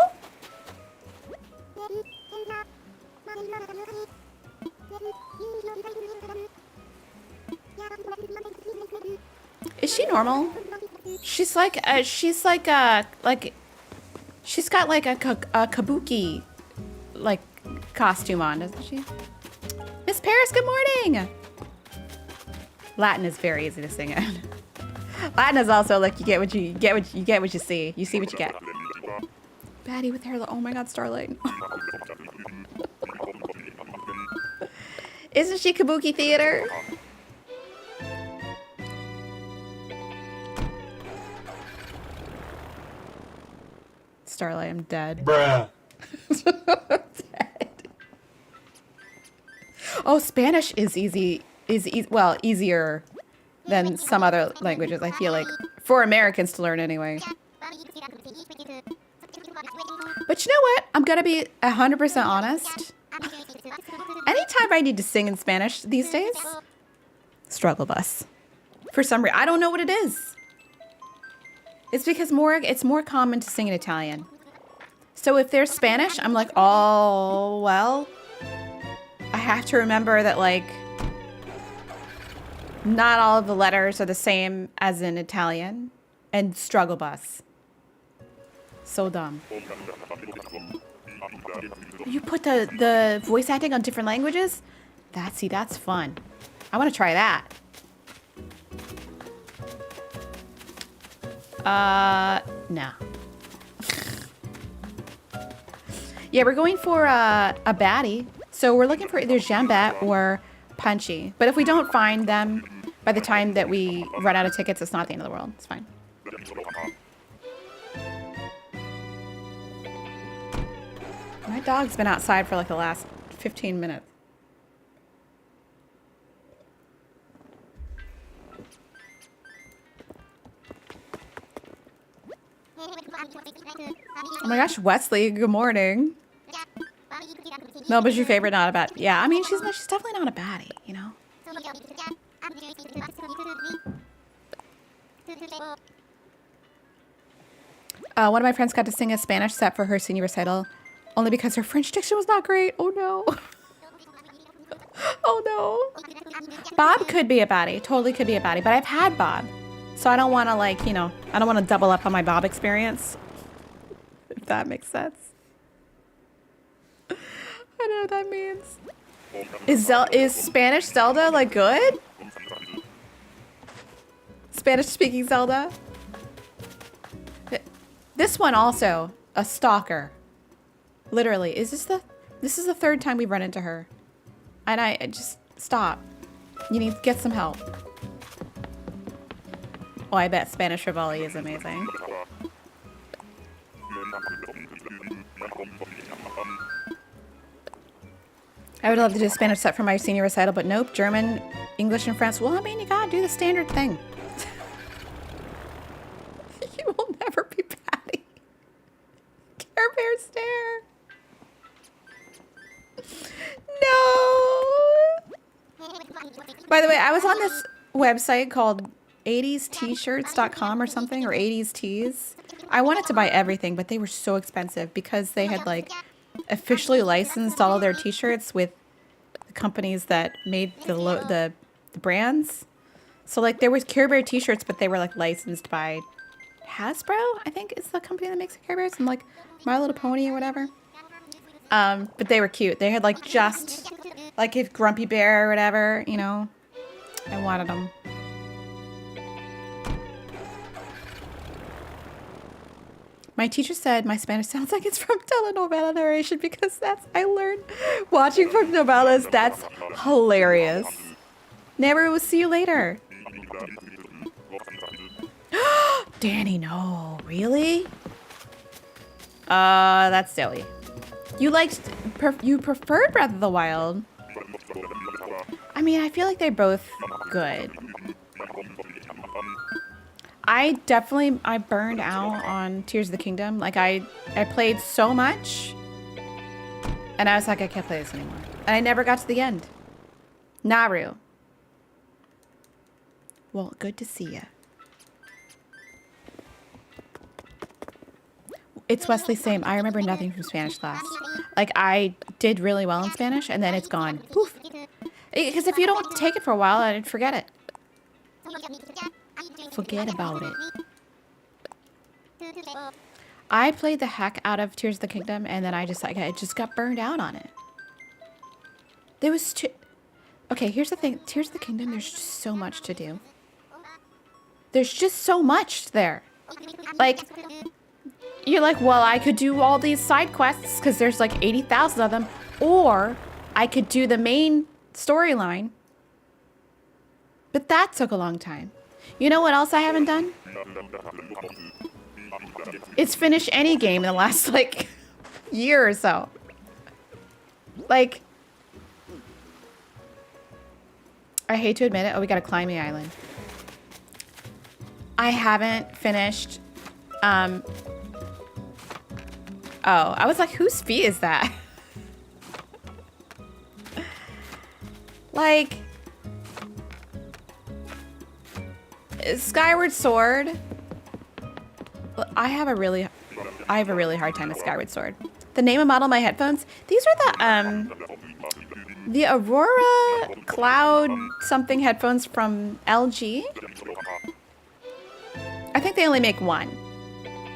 Is she normal? She's she's got like a kabuki like costume on, doesn't she? Miss Paris, good morning. Latin is very easy to sing in. Latin is also like you get what you see. You see what you get. Baddie with hair. Oh my God, Starlight. Isn't she kabuki theater? Starlight, I'm dead. Bruh. Dead. Oh, Spanish is well, easier than some other languages, I feel like. For Americans to learn anyway. But you know what? I'm going to be 100% honest. Anytime I need to sing in Spanish these days, struggle bus. For some reason. I don't know what it is. It's because it's more common to sing in Italian. So if there's Spanish, I'm like, oh, well, I have to remember that, like, not all of the letters are the same as in Italian. And struggle bus. So dumb. You put the voice acting on different languages? That's fun. I want to try that. No. Yeah, we're going for a baddie. So we're looking for either Jambette or Punchy. But if we don't find them by the time that we run out of tickets, it's not the end of the world. It's fine. My dog's been outside for like the last 15 minutes. Oh my gosh, Wesley, good morning. No, but your favorite not a bad. Yeah, I mean she's definitely not a baddie, you know. One of my friends got to sing a Spanish set for her senior recital, only because her French diction was not great. Oh no. Oh no. Bob could be a baddie, totally could be a baddie, but I've had Bob, so I don't want to like, you know, I don't want to double up on my Bob experience. If that makes sense. I don't know what that means. Is Spanish Zelda like good? Spanish speaking Zelda? This one also, a stalker. Literally, this is the third time we've run into her. And I just, stop. You need to get some help. Oh, I bet Spanish Rivoli is amazing. I would love to do a Spanish set for my senior recital, but nope, German, English, and French. Well, I mean, you gotta do the standard thing. You will never be Patty. Care Bear stare. No. By the way, I was on this website called 80stshirts.com or something, or 80s tees. I wanted to buy everything, but they were so expensive because they had like officially licensed all of their t-shirts with the companies that made the brands. So like there was Care Bear t-shirts, but they were like licensed by Hasbro, I think is the company that makes the Care Bears, and like My Little Pony or whatever. But they were cute. They had like just like if Grumpy Bear or whatever, you know. I wanted them. My teacher said my Spanish sounds like it's from telenovela narration because that's I learned watching from novellas. That's hilarious. Never will see you later. Danny, no, really? That's silly. You you preferred Breath of the Wild. I mean, I feel like they're both good. I burned out on Tears of the Kingdom. Like I played so much and I was like, I can't play this anymore. And I never got to the end. Naru. Well, good to see ya. It's Wesley, same. I remember nothing from Spanish class. Like I did really well in Spanish and then it's gone. Poof. Because if you don't take it for a while, I'd forget it. Forget about it. I played the heck out of Tears of the Kingdom and then I just got burned out on it. There was okay, here's the thing. Tears of the Kingdom, there's just so much to do. There's just so much there. Like, you're like, well, I could do all these side quests because there's like 80,000 of them. Or I could do the main storyline. But that took a long time. You know what else I haven't done? It's finish any game in the last like year or so. Like, I hate to admit it. Oh, we gotta climb the island. I haven't finished. Oh, I was like, whose feet is that? Like, Skyward Sword. I have a really hard time with Skyward Sword. The name and model of my headphones. These are the Aurora Cloud something headphones from LG. I think they only make one,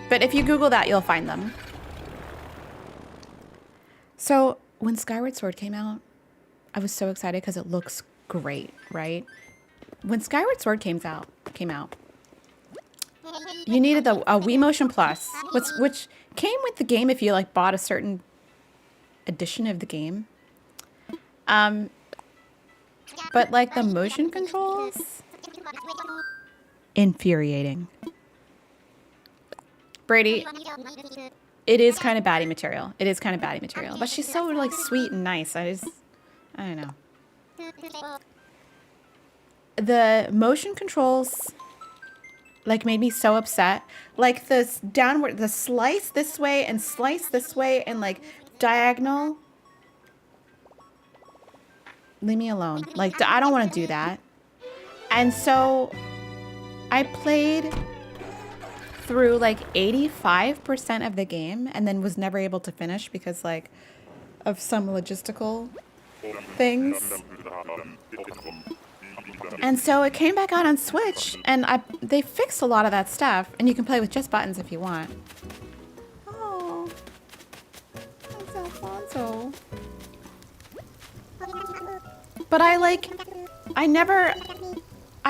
but if you Google that, you'll find them. So when Skyward Sword came out, I was so excited because it looks great, right? When Skyward Sword came out, you needed a Wii Motion Plus, which came with the game if you like bought a certain edition of the game. But like the motion controls, infuriating. Brady, it is kind of Baddie material. It is kind of Baddie material, but she's so like sweet and nice. I don't know. The motion controls like made me so upset. Like the slice this way and like diagonal. Leave me alone. Like I don't want to do that. And so I played through like 85% of the game and then was never able to finish because like of some logistical things. And so it came back out on Switch and they fixed a lot of that stuff and you can play with just buttons if you want. Oh, that's Alfonso. But I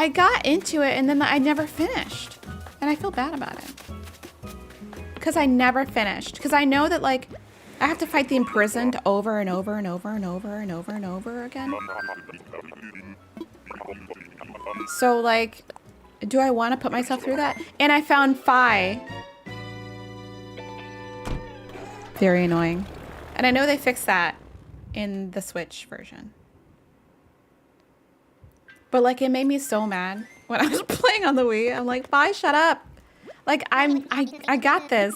got into it and then I never finished. And I feel bad about it. Because I never finished. Because I know that, like, I have to fight the imprisoned over and over and over and over and over and over again. So, like, do I want to put myself through that? And I found Phi. Very annoying. And I know they fixed that in the Switch version. But, like, it made me so mad when I was playing on the Wii. I'm like, bye, shut up. Like, I got this.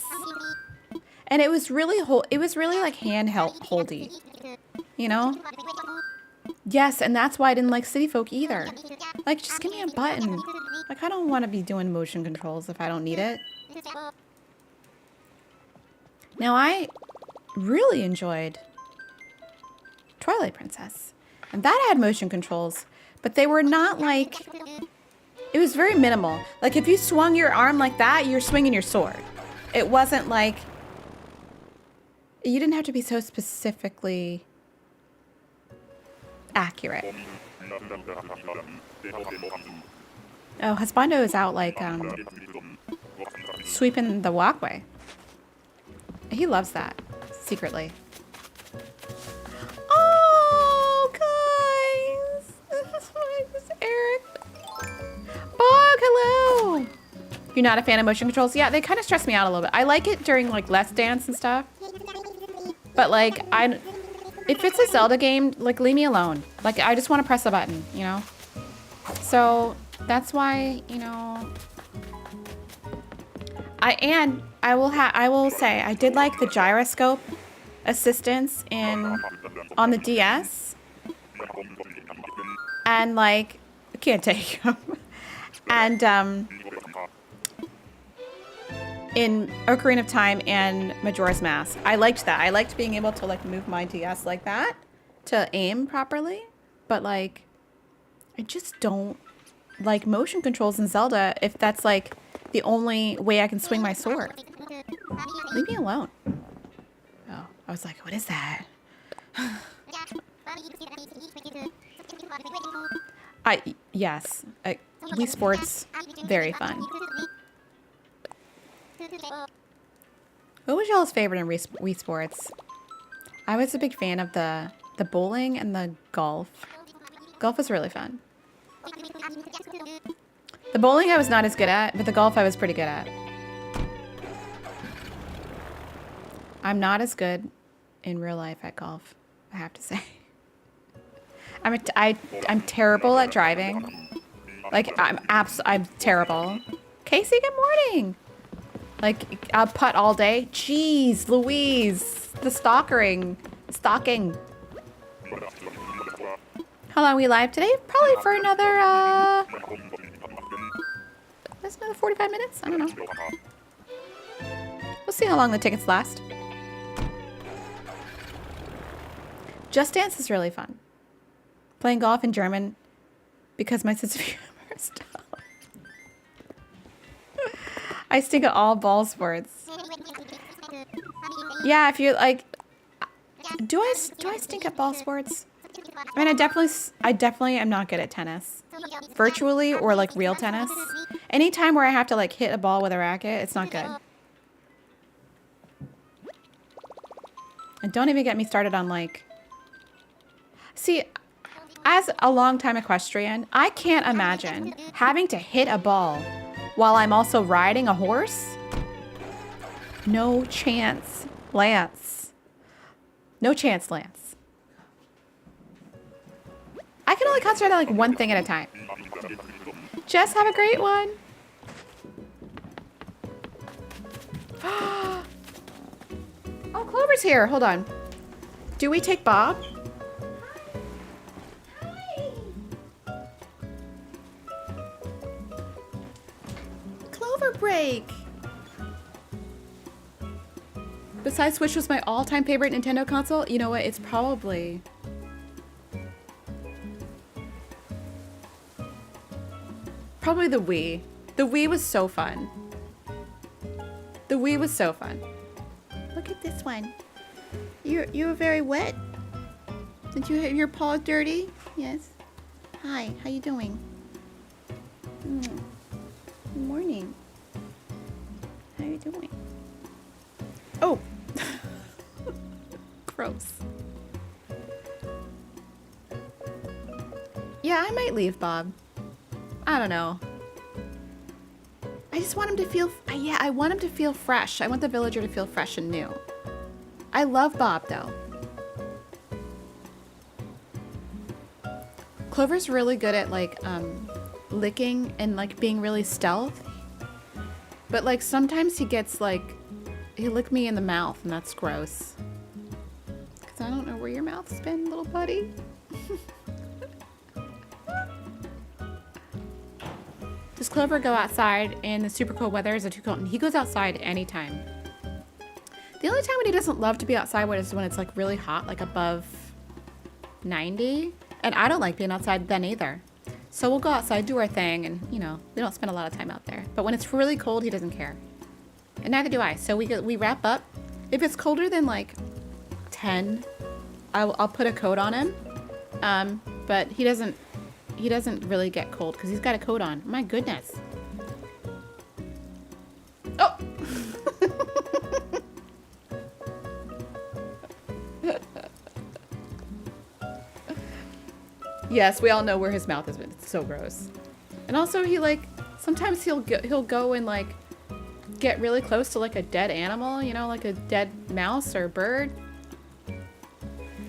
And it was really like handheld holdy. You know? Yes, and that's why I didn't like City Folk either. Like, just give me a button. Like, I don't want to be doing motion controls if I don't need it. Now, I really enjoyed Twilight Princess. And that had motion controls, but they were not like... It was very minimal. Like, if you swung your arm like that, you're swinging your sword. It wasn't like... You didn't have to be so specifically accurate. Oh, Husbando is out, like, sweeping the walkway. He loves that, secretly. Oh, guys! This is Eric. Bog, hello! You're not a fan of motion controls? Yeah, they kind of stress me out a little bit. I like it during, like, Let's Dance and stuff. But, like, if it's a Zelda game, like, leave me alone. Like, I just want to press a button, you know? So, that's why, you know... I will say, I did like the gyroscope assistance on the DS. And, like, I can't take them. And, in Ocarina of Time and Majora's Mask. I liked that. I liked being able to, like, move my DS like that to aim properly. But, like, I just don't like motion controls in Zelda if that's, like, the only way I can swing my sword. Leave me alone. Oh, I was like, what is that? Yes. Wii Sports, very fun. What was y'all's favorite in Wii Sports? I was a big fan of the bowling and the golf. Golf was really fun. The bowling I was not as good at, but the golf I was pretty good at. I'm not as good in real life at golf, I have to say. I'm terrible at driving. Like, I'm terrible. Casey, good morning. Like, I'll putt all day. Jeez, Louise. The stalking. How long are we live today? Probably for another, that's another 45 minutes? I don't know. We'll see how long the tickets last. Just Dance is really fun. Playing golf in German because my sense of humor is dumb. I stink at all ball sports. Yeah, if you're like, do I stink at ball sports? I mean, I definitely am not good at tennis. Virtually or like real tennis. Anytime where I have to like hit a ball with a racket, it's not good. And don't even get me started on like, see, as a longtime equestrian, I can't imagine having to hit a ball while I'm also riding a horse. No chance, Lance. No chance, Lance. I can only concentrate on like one thing at a time. Jess, have a great one. Oh, Clover's here. Hold on. Do we take Bob? Clover break. Besides Switch was my all-time favorite Nintendo console, you know what? It's probably... probably the Wii. The Wii was so fun. The Wii was so fun. Look at this one. You're very wet. Did you have your paw dirty? Yes. Hi, how you doing? Good morning. How you doing? Oh. Gross. Yeah, I might leave Bob. I don't know. I just want him to feel... yeah, I want him to feel fresh. I want the villager to feel fresh and new. I love Bob, though. Clover's really good at, like, licking and, like, being really stealth. But, like, sometimes he gets, like... he licked me in the mouth, and that's gross. Because I don't know where your mouth's been, little buddy. Does Clover go outside in the super cold weather? Is it too cold? And he goes outside anytime. The only time when he doesn't love to be outside is when it's like really hot, like above 90. And I don't like being outside then either. So we'll go outside, do our thing, and you know, we don't spend a lot of time out there. But when it's really cold, he doesn't care. And neither do I. So we wrap up. If it's colder than like 10, I'll put a coat on him. But he doesn't really get cold because he's got a coat on. My goodness. Oh! Yes, we all know where his mouth is, but it's so gross. And also he like, sometimes he'll go and like get really close to like a dead animal, you know, like a dead mouse or bird.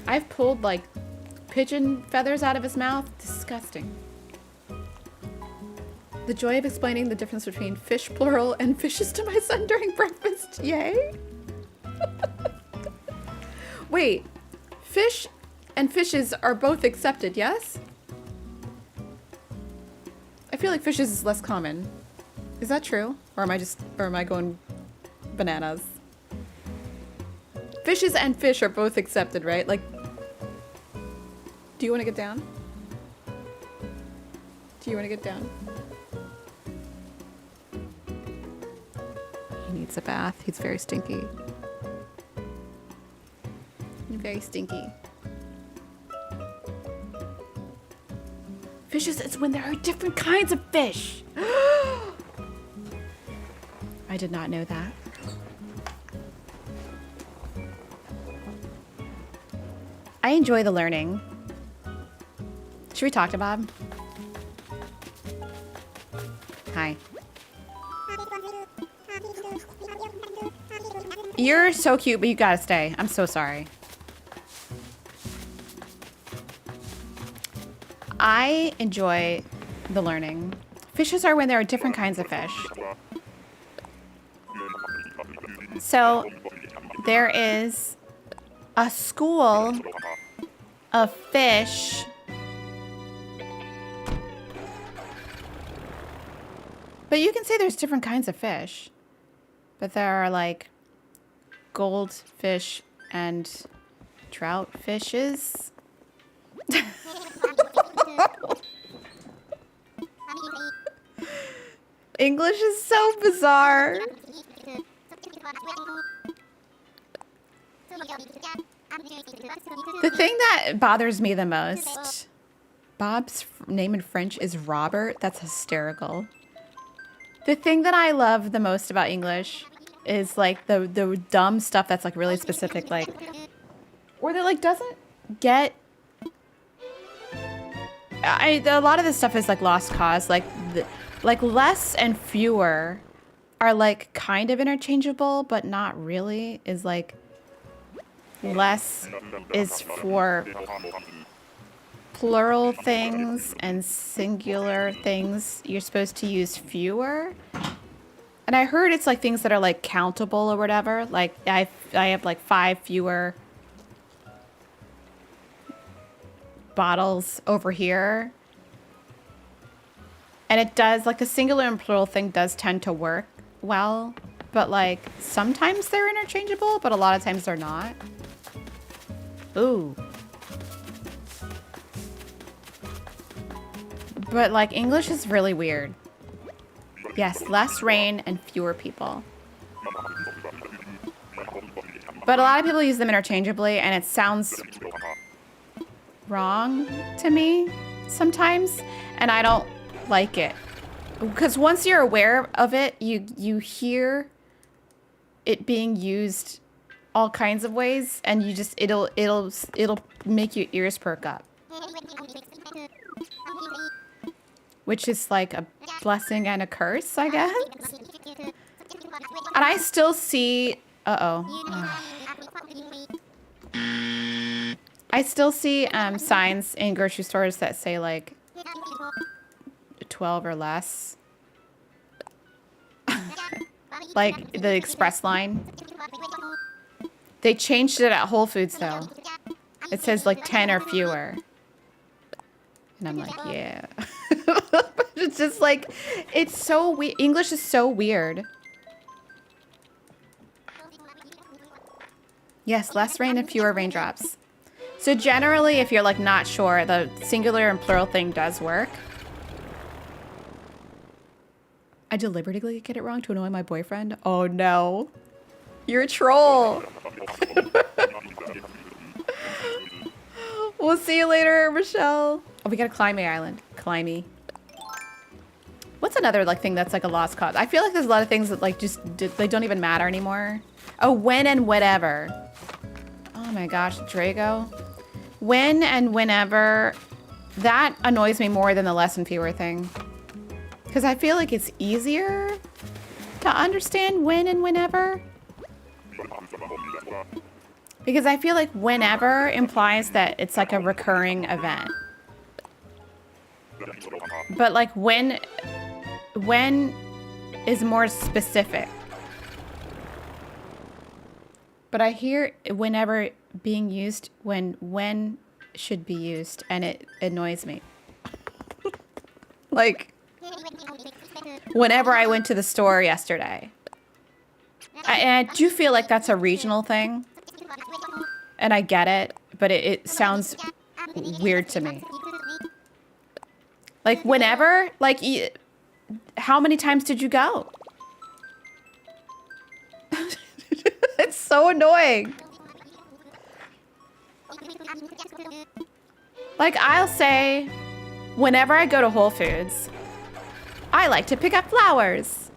I've pulled like pigeon feathers out of his mouth. Disgusting. The joy of explaining the difference between fish plural and fishes to my son during breakfast. Yay. Wait, fish and fishes are both accepted, yes? I feel like fishes is less common. Is that true? Or am I going bananas? Fishes and fish are both accepted, right? Like, do you want to get down? Do you want to get down? He needs a bath. He's very stinky. You're very stinky. Fishes, it's when there are different kinds of fish. I did not know that. I enjoy the learning. Should we talk to Bob? Hi. You're so cute, but you gotta stay. I'm so sorry. I enjoy the learning. Fishes are when there are different kinds of fish. So there is a school of fish. But you can say there's different kinds of fish. But there are like goldfish and trout fishes. English is so bizarre. The thing that bothers me the most, Bob's name in French is Robert. That's hysterical. The thing that I love the most about English is like the dumb stuff that's like really specific, like where they're like doesn't get. A lot of this stuff is like lost cause, like less and fewer are like kind of interchangeable, but not really. Is like less is for plural things and singular things. You're supposed to use fewer. And I heard it's like things that are like countable or whatever. Like I have like 5 fewer bottles over here. And it does, like the singular and plural thing does tend to work well. But like sometimes they're interchangeable, but a lot of times they're not. Ooh. But like English is really weird. Yes, less rain and fewer people. But a lot of people use them interchangeably and it sounds wrong to me sometimes. And I don't like it. Because once you're aware of it, you hear it being used all kinds of ways and you just it'll make your ears perk up. Which is like a blessing and a curse, I guess. And I still see... I still see signs in grocery stores that say like 12 or less. Like the express line. They changed it at Whole Foods though. It says like 10 or fewer. And I'm like, yeah. It's just like, it's so weird. English is so weird. Yes, less rain and fewer raindrops. So generally, if you're like not sure, the singular and plural thing does work. I deliberately get it wrong to annoy my boyfriend. Oh no. You're a troll. We'll see you later, Michelle. Oh, we gotta climb the island. Climby. What's another like thing that's like a lost cause? I feel like there's a lot of things that like just they don't even matter anymore. Oh, when and whatever. Oh my gosh, Drago. When and whenever. That annoys me more than the less and fewer thing. Because I feel like it's easier to understand when and whenever. Because I feel like whenever implies that it's like a recurring event. But like when is more specific. But I hear whenever being used when should be used, and it annoys me. Like, whenever I went to the store yesterday. And I do feel like that's a regional thing. And I get it, but it sounds weird to me. Like, whenever, like, how many times did you go? It's so annoying. Like, I'll say, whenever I go to Whole Foods, I like to pick up flowers.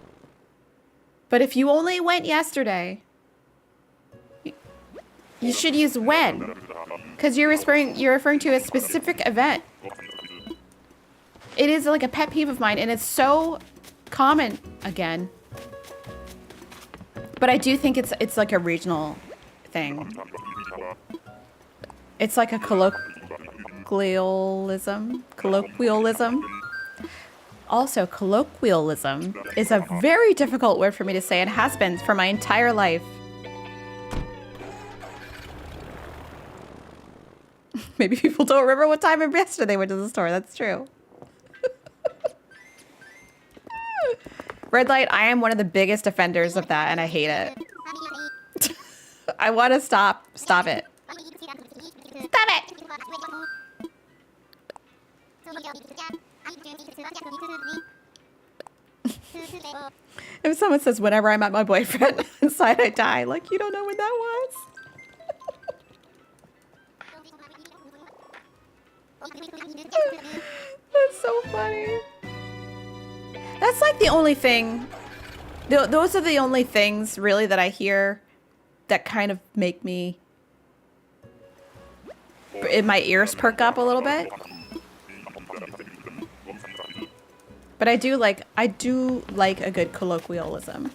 But if you only went yesterday, you should use when. Because you're referring to a specific event. It is like a pet peeve of mine, and it's so common again. But I do think it's like a regional thing. It's like a colloquialism. Also, colloquialism is a very difficult word for me to say and has been for my entire life. Maybe people don't remember what time of yesterday they went to the store. That's true. Red light, I am one of the biggest offenders of that, and I hate it. I want to stop. Stop it. Stop it! If someone says, whenever I met my boyfriend, inside I die. Like, you don't know when that was? That's so funny. That's like the only thing. Those are the only things, really, that I hear that kind of make me... my ears perk up a little bit. But I do like a good colloquialism.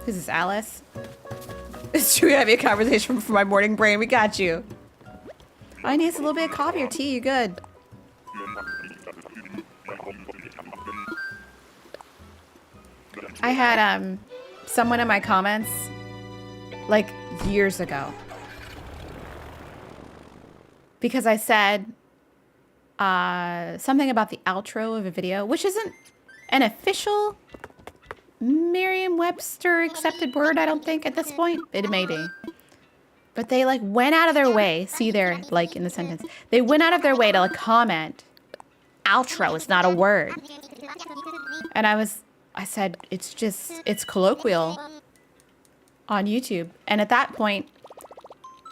This is Alice. It's true, having a conversation for my morning brain. We got you. I need a little bit of coffee or tea. You're good. I had someone in my comments like years ago, because I said something about the outro of a video, which isn't an official Merriam-Webster accepted word, I don't think, at this point. It may be. But they like went out of their way, see there, like in the sentence, they went out of their way to like comment, outro is not a word. And I said, it's colloquial on YouTube. And at that point,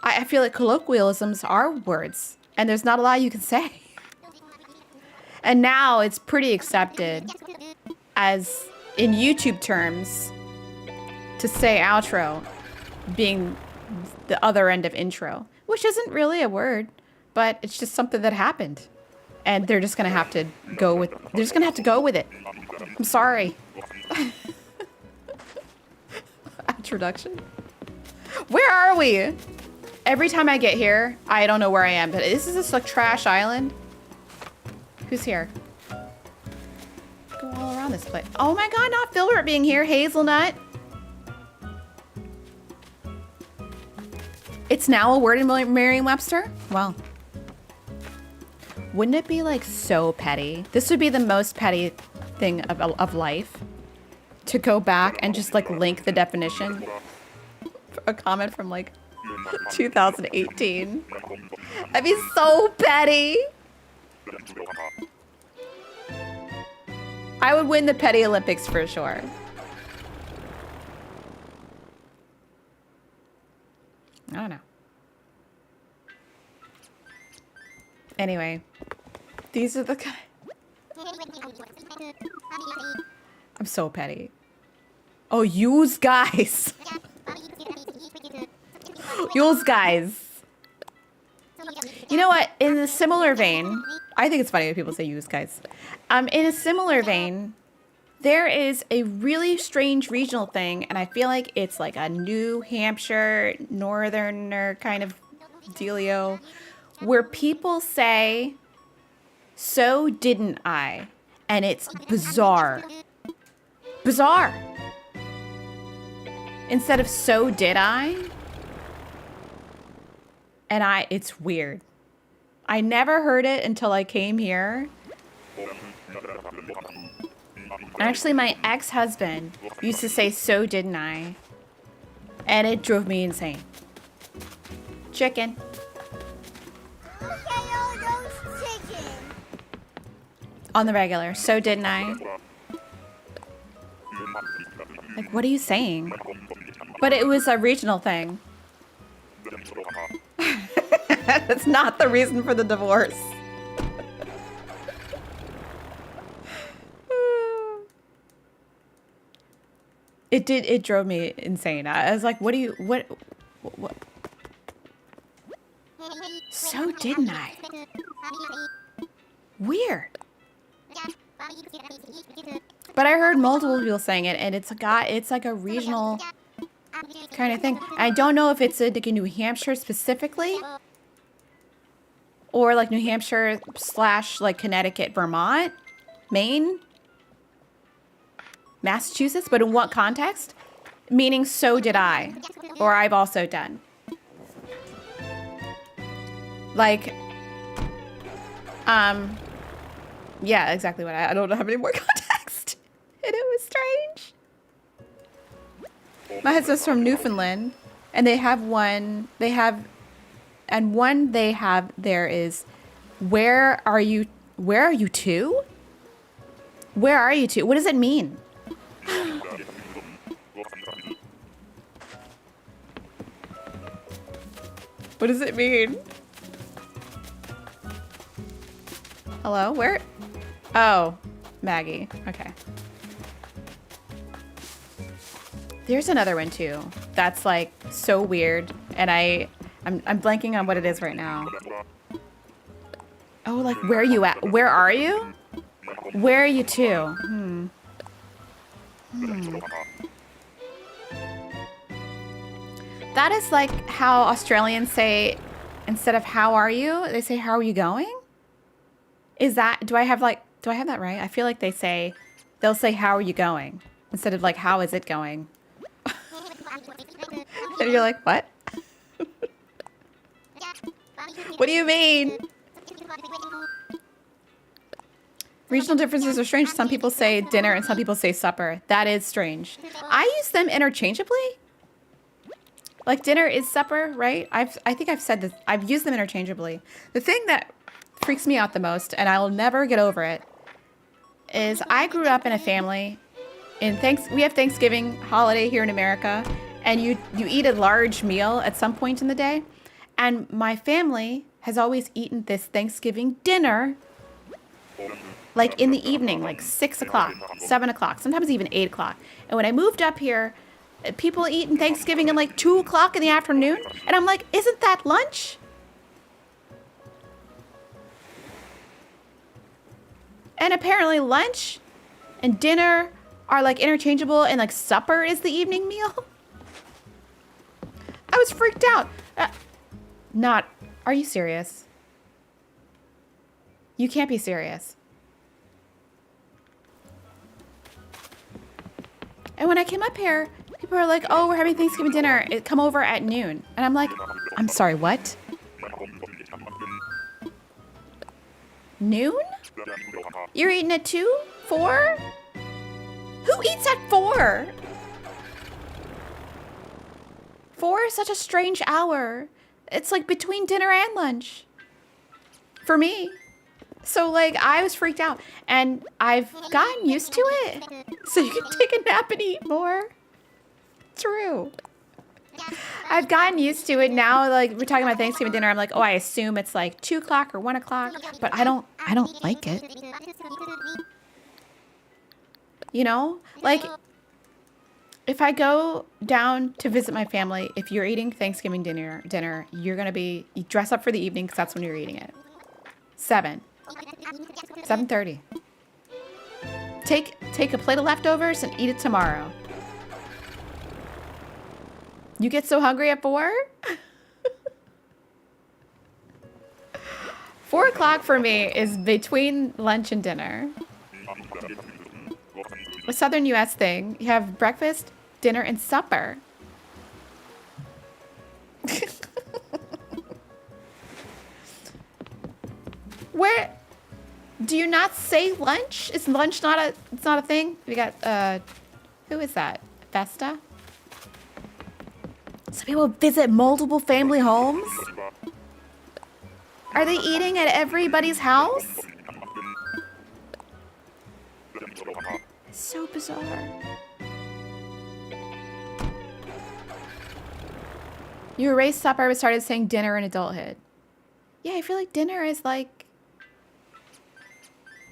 I feel like colloquialisms are words, and there's not a lot you can say. And now it's pretty accepted as, in YouTube terms, to say outro being the other end of intro, which isn't really a word, but it's just something that happened. And they're just gonna have to go with, it. I'm sorry. Introduction. Where are we? Every time I get here, I don't know where I am, but is this like trash island? Who's here? Go all around this place. Oh my god, not Filbert being here. Hazelnut. It's now a word in Merriam-Webster? Well. Wouldn't it be like so petty? This would be the most petty thing of life. To go back and just like link the definition. A comment from like 2018. That'd be so petty. I would win the petty Olympics for sure. I don't know. Anyway, these are the kind. I'm so petty. Oh, yous guys. Yous guys. You know what? In a similar vein, I think it's funny when people say yous guys. In a similar vein, there is a really strange regional thing, and I feel like it's like a New Hampshire, northerner kind of dealio, where people say, "So didn't I?" And it's bizarre. Bizarre. Instead of "so did I?" And it's weird. I never heard it until I came here. Actually, my ex-husband used to say, "So didn't I?" And it drove me insane. Chicken. On the regular. "So didn't I?" Like, what are you saying? But it was a regional thing. That's not the reason for the divorce. It drove me insane. I was like, what? So didn't I? Weird. But I heard multiple people saying it, and it's like a regional kind of thing. I don't know if it's like in New Hampshire specifically, or like New Hampshire / like Connecticut, Vermont, Maine, Massachusetts, but in what context? Meaning, "so did I," or "I've also done." Like, yeah, exactly what I don't have any more context. And it was strange. My husband's from Newfoundland, and they have one there is, where are you to? Where are you to? What does it mean? What does it mean? Hello? Where? Oh, Maggie. Okay. There's another one too. That's like so weird, and I'm blanking on what it is right now. Oh, like, where are you at? Where are you? Where are you to? That is like how Australians say, instead of "how are you," they say "how are you going?" Is that, do I have that right? I feel like they'll say "how are you going?" instead of like "how is it going?" And you're like, what? What do you mean? Regional differences are strange. Some people say dinner and some people say supper. That is strange. I use them interchangeably. Like, dinner is supper, right? I think I've said this. I've used them interchangeably. The thing that freaks me out the most, and I'll never get over it, is I grew up in a family. We have Thanksgiving holiday here in America, and you eat a large meal at some point in the day. And my family has always eaten this Thanksgiving dinner like in the evening, like 6 o'clock, 7 o'clock, sometimes even 8 o'clock. And when I moved up here, people eating Thanksgiving at like 2 o'clock in the afternoon. And I'm like, isn't that lunch? And apparently lunch and dinner are like interchangeable, and like supper is the evening meal. I was freaked out. Are you serious? You can't be serious. And when I came up here, people are like, "Oh, we're having Thanksgiving dinner. Come over at noon." And I'm like, I'm sorry, what? Noon? You're eating at 2? 4? Who eats at 4? 4 is such a strange hour. It's like between dinner and lunch. For me. So like I was freaked out and I've gotten used to it. So you can take a nap and eat more. True. I've gotten used to it now. Like we're talking about Thanksgiving dinner. I'm like, oh, I assume it's like 2 o'clock or 1 o'clock, but I don't like it. You know, like if I go down to visit my family, if you're eating Thanksgiving dinner, you're going to you dress up for the evening because that's when you're eating it. 7:30. Take a plate of leftovers and eat it tomorrow. You get so hungry at 4? 4 o'clock for me is between lunch and dinner. A Southern U.S. thing. You have breakfast, dinner, and supper. Where do you not say lunch? Is lunch it's not a thing? We got who is that? Vesta? Some people visit multiple family homes? Are they eating at everybody's house? So bizarre. You erased supper but started saying dinner in adulthood. Yeah, I feel like dinner is like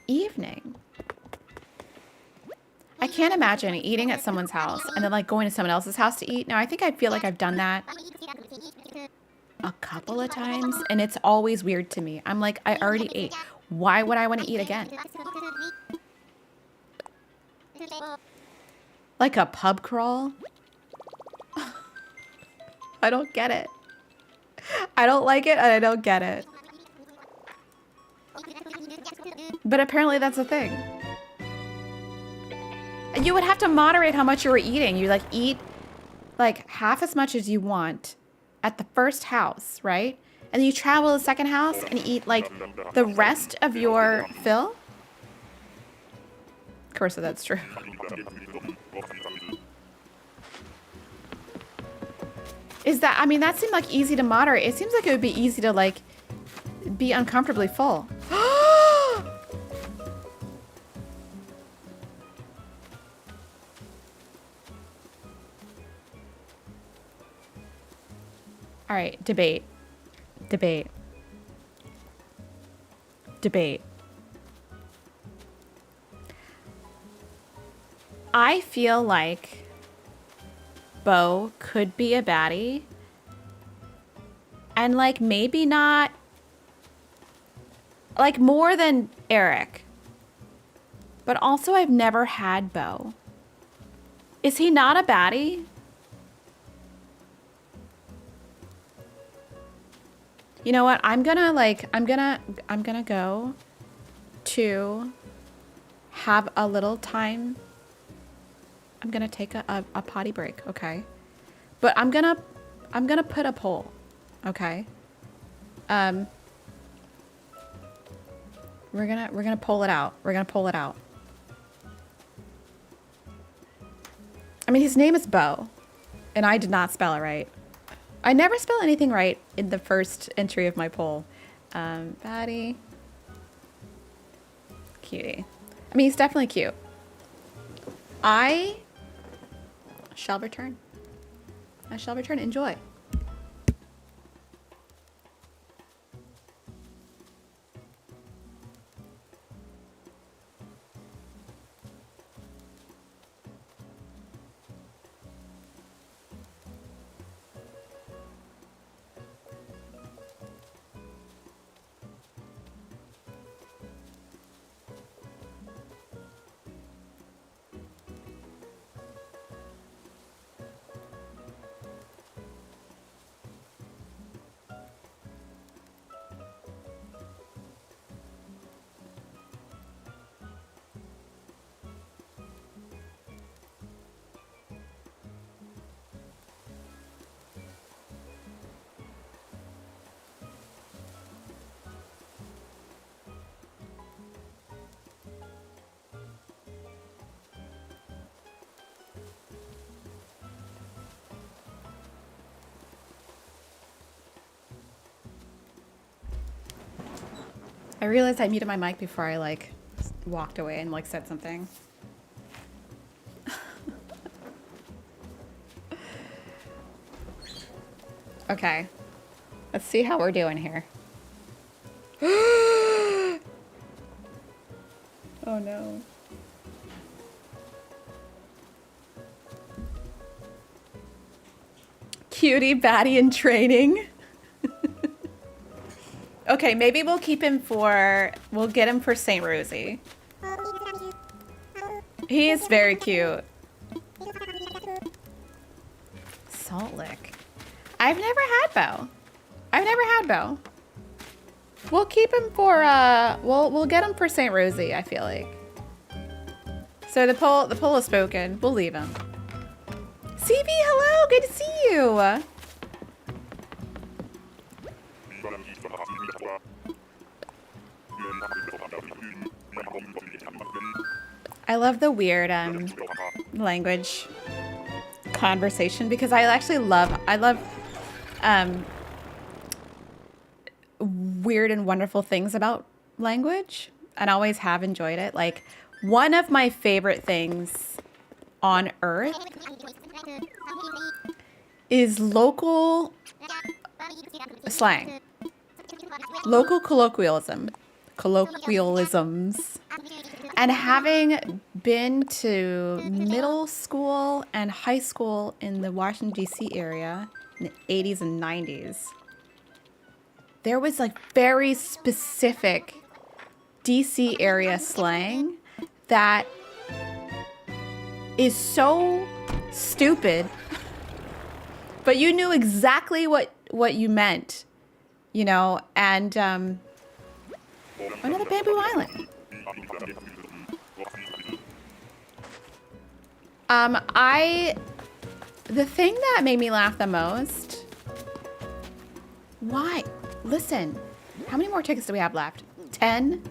evening. I can't imagine eating at someone's house and then like going to someone else's house to eat. Now, I feel like I've done that a couple of times and it's always weird to me. I'm like, I already ate. Why would I want to eat again? Like a pub crawl? I don't get it. I don't like it and I don't get it. But apparently that's a thing. You would have to moderate how much you were eating. You like eat like half as much as you want at the first house, right? And then you travel to the second house and eat like the rest of your fill. Of course, that's true. Is that, I mean, that seemed like easy to moderate. It seems like it would be easy to like be uncomfortably full. All right, debate. I feel like Bo could be a baddie. And like maybe not like more than Eric. But also I've never had Bo. Is he not a baddie? You know what? I'm gonna go to have a little time. I'm gonna take a potty break, okay? But I'm gonna put a poll, okay? We're gonna poll it out. We're gonna poll it out. I mean, his name is Bo, and I did not spell it right. I never spell anything right in the first entry of my poll. Baddie. Cutie. I mean, he's definitely cute. I shall return. Enjoy. I realized I muted my mic before I like walked away and like said something. Okay. Let's see how we're doing here. Oh no. Cutie Baddie in training. Okay, maybe we'll keep him for, we'll get him for St. Rosie. He is very cute. Salt lick. I've never had Bo. I've never had Bo. We'll keep him for, we'll get him for St. Rosie, I feel like. So the poll is spoken. We'll leave him. CV, hello, good to see you. I love the weird language conversation because I actually love weird and wonderful things about language and always have enjoyed it. Like one of my favorite things on earth is local slang, local colloquialisms. And having been to middle school and high school in the Washington, D.C. area in the 80s and 90s, there was like very specific D.C. area slang that is so stupid, but you knew exactly what you meant, you know, and another bamboo island. The thing that made me laugh the most, why? Listen, how many more tickets do we have left? 10?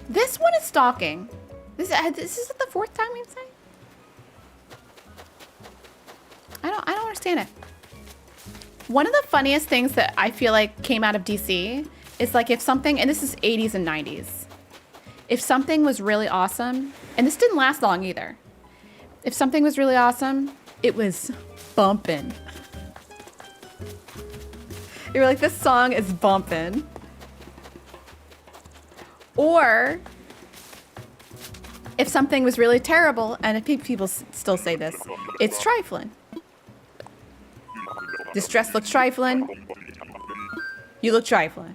This one is stalking. This is the fourth time we've said? I don't understand it. One of the funniest things that I feel like came out of DC is like if something, and this is 80s and 90s, if something was really awesome, and this didn't last long either. If something was really awesome, it was bumping. You were like, this song is bumping. Or if something was really terrible, and people still say this, it's trifling. This dress looks trifling. You look trifling.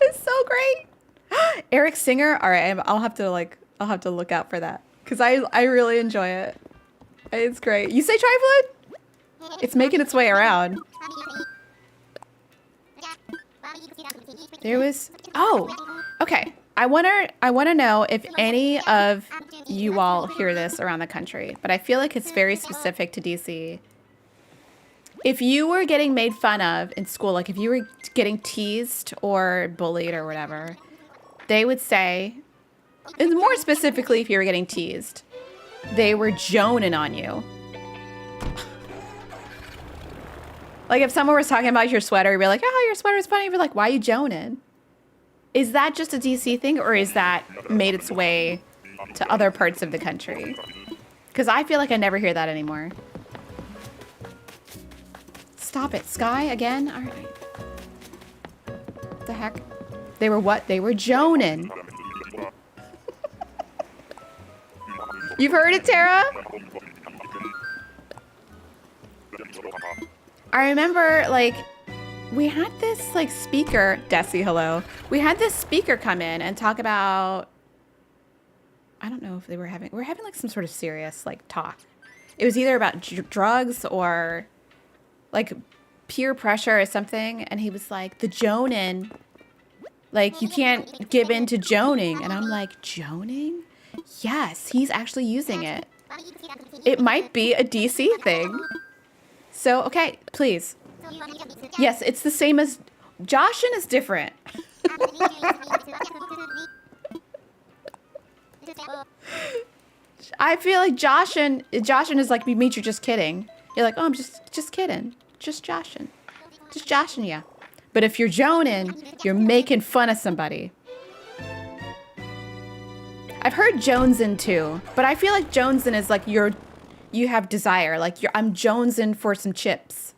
It's so great. Eric Singer. All right, I'll have to look out for that because I really enjoy it. It's great. You say trifling? It's making its way around. There was, oh, okay. I wanna know if any of you all hear this around the country, but I feel like it's very specific to DC. If you were getting made fun of in school, like if you were getting teased or bullied or whatever, they would say, and more specifically if you were getting teased, they were joning on you. Like if someone was talking about your sweater, you'd be like, oh, your sweater's funny. You'd be like, why are you joning? Is that just a DC thing or is that made its way to other parts of the country? Because I feel like I never hear that anymore. Stop it. Sky again? All right. What the heck? They were what? They were joning. You've heard it, Tara? I remember, like, we had this, like, speaker, Desi, hello. We had this speaker come in and talk about, I don't know if we were having like some sort of serious, like, talk. It was either about drugs or, like, peer pressure or something. And he was like, the joning, like, you can't give in to joning. And I'm like, joning? Yes, he's actually using it. It might be a DC thing. So, okay, please. Yes, it's the same as... Joshin is different. I feel like Joshin is like, meet you're just kidding. You're like, oh, I'm just kidding. Just joshing. Just joshing ya. But if you're joning, you're making fun of somebody. I've heard jonesing too, but I feel like jonesing is like you have desire. Like I'm jonesing for some chips.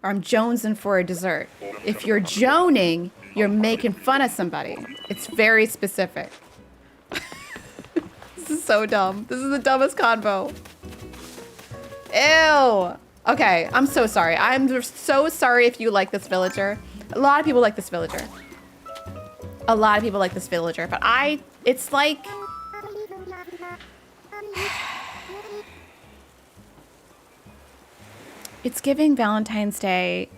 Or I'm jonesing for a dessert. If you're joning, you're making fun of somebody. It's very specific. This is so dumb. This is the dumbest convo. Ew. Okay, I'm so sorry. I'm so sorry if you like this villager. A lot of people like this villager. A lot of people like this villager, but it's like... It's giving Valentine's Day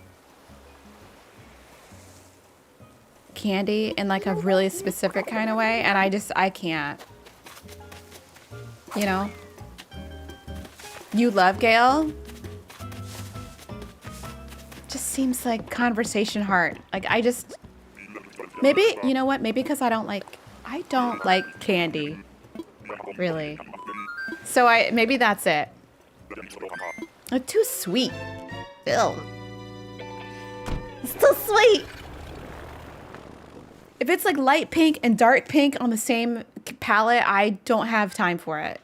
candy in like a really specific kind of way, and I can't. You know? You love Gale? Just seems like conversation heart. Like maybe, you know what? Maybe because I don't like candy. Really. So maybe that's it. It's too sweet. Ew. It's too sweet. If it's like light pink and dark pink on the same palette, I don't have time for it.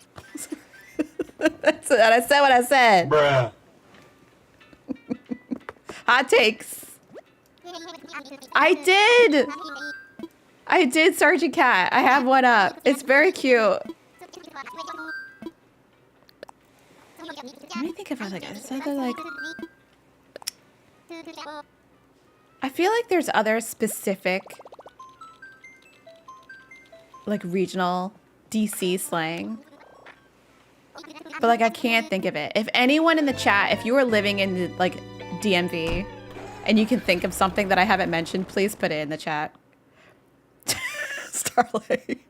That's it. I said what I said. Bruh. Hot takes. I did, Sergeant Cat. I have one up. It's very cute. Let me think about like something like. I feel like there's other specific, like regional DC slang, but like I can't think of it. If anyone in the chat, if you are living in the, like DMV, and you can think of something that I haven't mentioned, please put it in the chat. Starlight.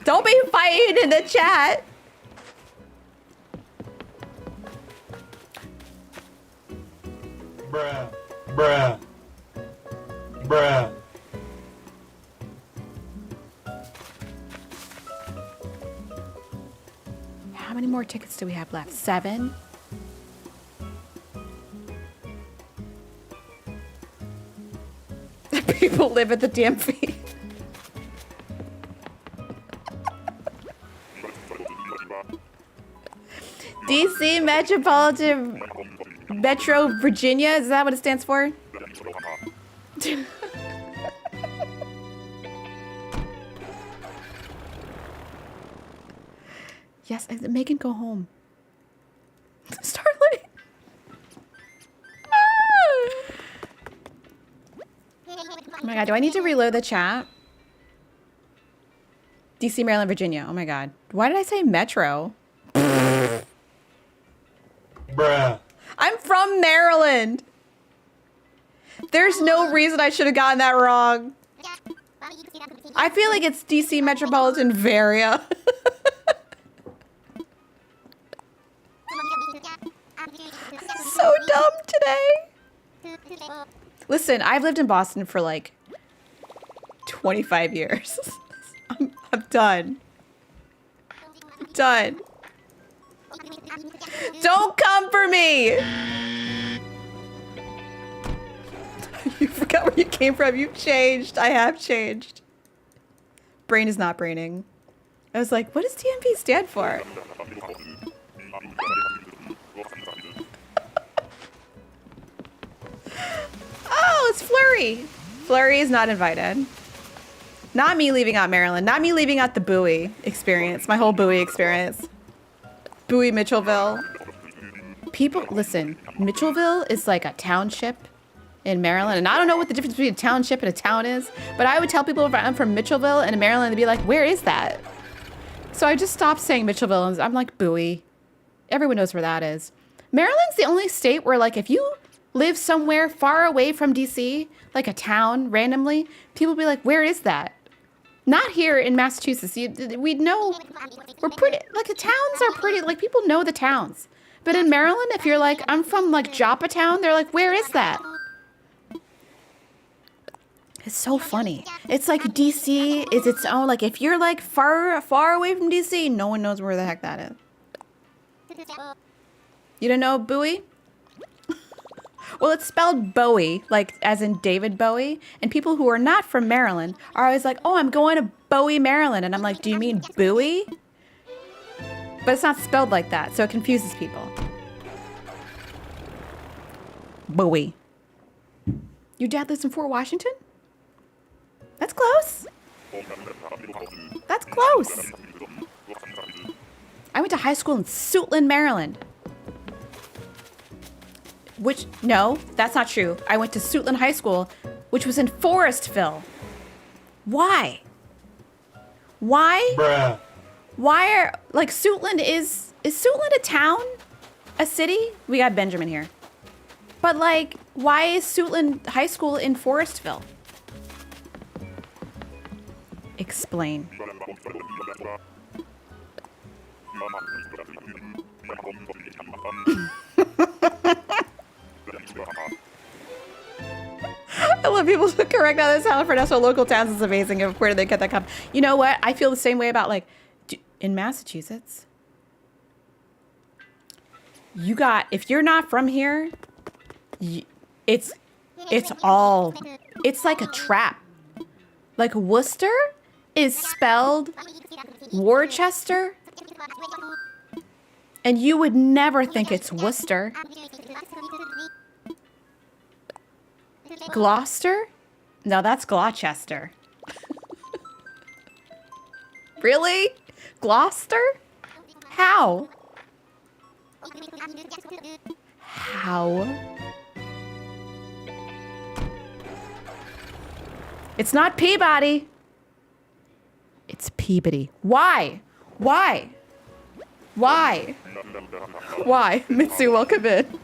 Don't be fighting in the chat. Bruh. Bruh. Bruh. How many more tickets do we have left? 7? People live at the DMV. DC Metropolitan Metro Virginia, is that what it stands for? Yes, Megan, go home. Starlight. Oh my god, do I need to reload the chat? DC, Maryland, Virginia. Oh my god. Why did I say Metro? Bruh. I'm from Maryland. There's no reason I should have gotten that wrong. I feel like it's DC Metropolitan Varia. So dumb today. Listen, I've lived in Boston for like 25 years. I'm done. I'm done. Don't come for me! You forgot where you came from. You've changed. I have changed. Brain is not braining. I was like, what does DMV stand for? Oh, it's Flurry. Flurry is not invited. Not me leaving out Maryland. Not me leaving out the Bowie experience. My whole Bowie experience. Bowie, Mitchellville. People, listen, Mitchellville is like a township in Maryland. And I don't know what the difference between a township and a town is, but I would tell people if I'm from Mitchellville and in Maryland, they'd be like, where is that? So I just stopped saying Mitchellville and I'm like, Bowie. Everyone knows where that is. Maryland's the only state where like, if you live somewhere far away from DC, like a town randomly, people will be like, where is that? Not here in Massachusetts. We know, we're pretty, like the towns are pretty, like people know the towns. But in Maryland, if you're like, I'm from like Joppatown, they're like, where is that? It's so funny. It's like DC is its own, like if you're like far away from DC, no one knows where the heck that is. You don't know Bowie? Well, it's spelled Bowie, like as in David Bowie. And people who are not from Maryland are always like, oh, I'm going to Bowie, Maryland. And I'm like, do you mean Bowie? But it's not spelled like that, so it confuses people. Bowie. Your dad lives in Fort Washington? That's close. That's close. I went to high school in Suitland, Maryland. No, that's not true. I went to Suitland High School, which was in Forestville. Why? Why? Bruh. Why are, like, Suitland is Suitland a town? A city? We got Benjamin here. But, like, why is Suitland High School in Forestville? Explain. I love people who correct how they sound for national local towns. It's amazing. Where did they get that come? You know what? I feel the same way about, like, in Massachusetts. You got, if you're not from here, it's like a trap. Like Worcester is spelled Worcester, and you would never think it's Worcester. Gloucester? No, that's Gloucester. Really? Gloucester? How? How? It's not Peabody. It's Peabody. Why? Why? Why? Why? Mitsu, welcome in.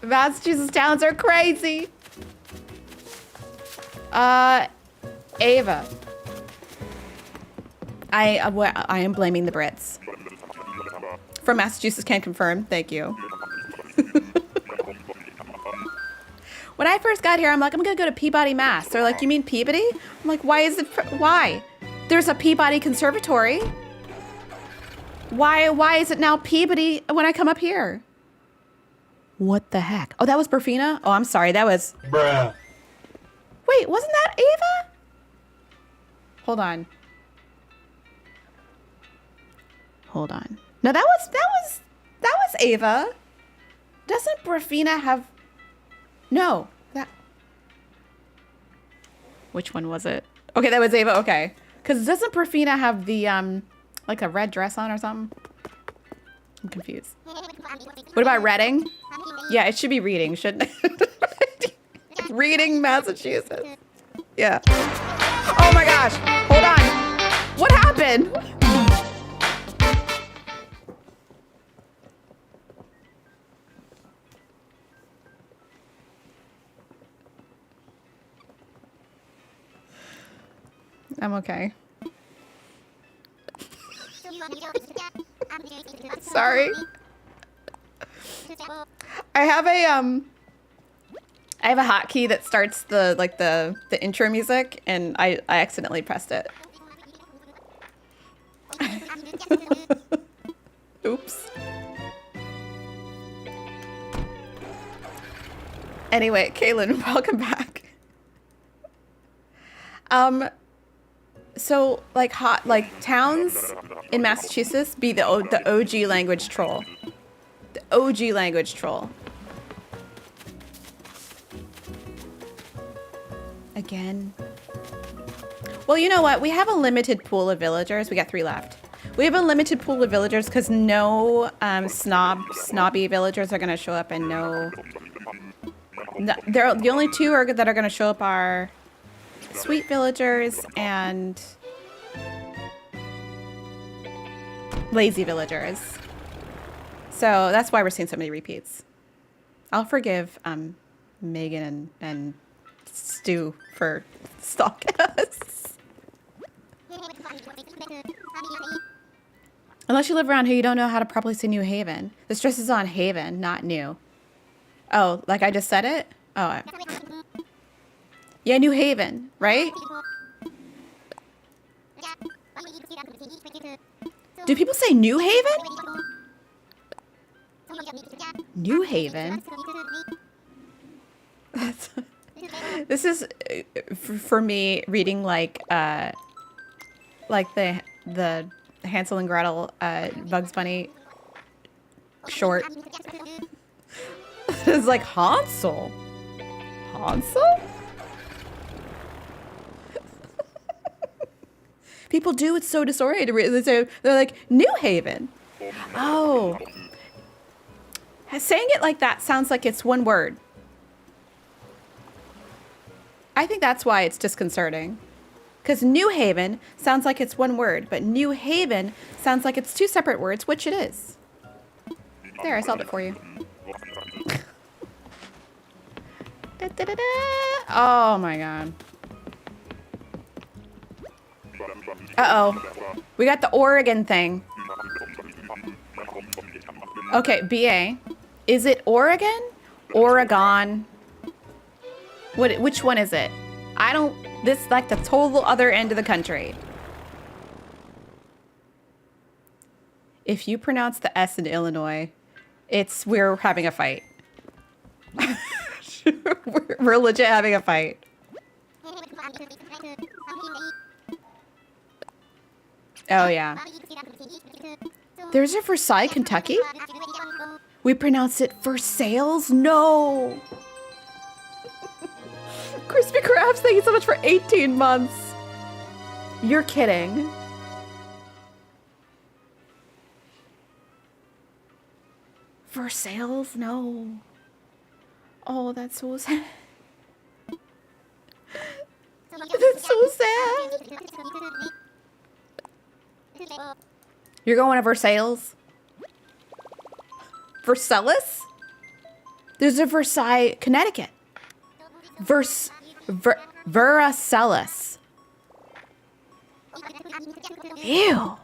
Massachusetts towns are crazy. Ava. I am blaming the Brits. From Massachusetts can confirm. Thank you. When I first got here, I'm like, I'm gonna go to Peabody, Mass. They're like, you mean Peabody? I'm like, why is it? Why? There's a Peabody Conservatory. Why is it now Peabody when I come up here? What the heck? Oh, that was Burfina? Oh, I'm sorry. That was... Bruh. Wait, wasn't that Ava? Hold on. Hold on. No, that was Ava. Doesn't Burfina have... No. That... Which one was it? Okay, that was Ava. Okay. Because doesn't Burfina have the, like a red dress on or something? I'm confused. What about Reading? Yeah, it should be Reading, shouldn't it? Reading, Massachusetts. Yeah. Oh my gosh. Hold on. What happened? I'm okay. Sorry. I have a hotkey that starts the intro music, and I accidentally pressed it. Oops. Anyway, Kaylin, welcome back. So like towns in Massachusetts be the OG language troll. The OG language troll. Again. Well, you know what? We have a limited pool of villagers. We got 3 left. We have a limited pool of villagers because no snobby villagers are going to show up, and the only 2 that are going to show up are sweet villagers and lazy villagers. So that's why we're seeing so many repeats. I'll forgive Megan and Stu for stalking us. Unless you live around here, you don't know how to properly say New Haven. The stress is on Haven, not New. Oh, like I just said it? Oh. Yeah, New Haven, right? Do people say New Haven? New Haven? This is for me reading like the Hansel and Gretel Bugs Bunny short. It's like Hansel. Hansel? People do, it's so disoriented. They're like, New Haven. Oh. Saying it like that sounds like it's one word. I think that's why it's disconcerting. Because New Haven sounds like it's one word, but New Haven sounds like it's two separate words, which it is. There, I solved it for you. Da, da, da, da. Oh my god. Uh-oh. We got the Oregon thing. Okay, BA. Is it Oregon? Oregon? Which one is it? I don't... This is like the total other end of the country. If you pronounce the S in Illinois, we're having a fight. we're legit having a fight. Oh, yeah. There's a Versailles, Kentucky? We pronounce it for sales? No! Crispy Crabs, thank you so much for 18 months. You're kidding. For sales? No. Oh, that's so sad. That's so sad. You're going to Versailles? Versailles? There's a Versailles, Connecticut. Versailles. Ew.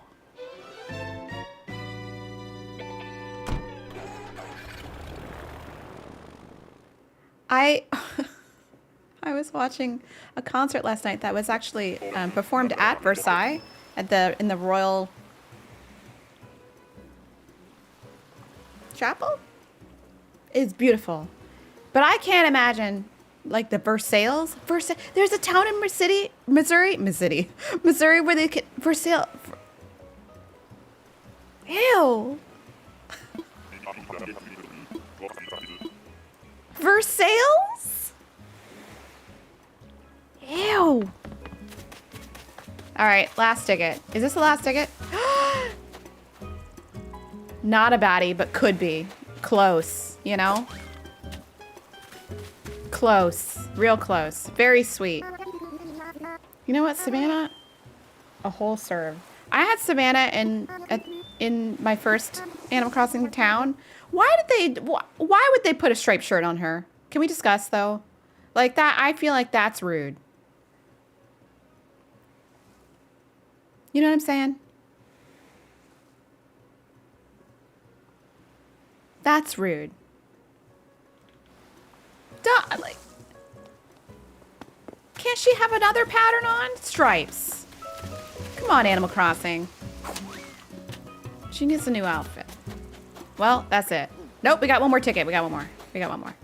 I was watching a concert last night that was actually performed at Versailles in the Royal Chapel. It's beautiful, but I can't imagine like the Versailles. There's a town in Missouri where they can Versailles. Ew. Versailles? Ew. All right, last ticket. Is this the last ticket? Not a baddie, but could be. Close, you know? Close. Real close. Very sweet. You know what, Savannah? A whole serve. I had Savannah in my first Animal Crossing town. Why would they put a striped shirt on her? Can we discuss, though? Like that, I feel like that's rude. You know what I'm saying? That's rude. Duh, like, can't she have another pattern on? Stripes. Come on, Animal Crossing. She needs a new outfit. Well, that's it. Nope, we got one more ticket. We got one more.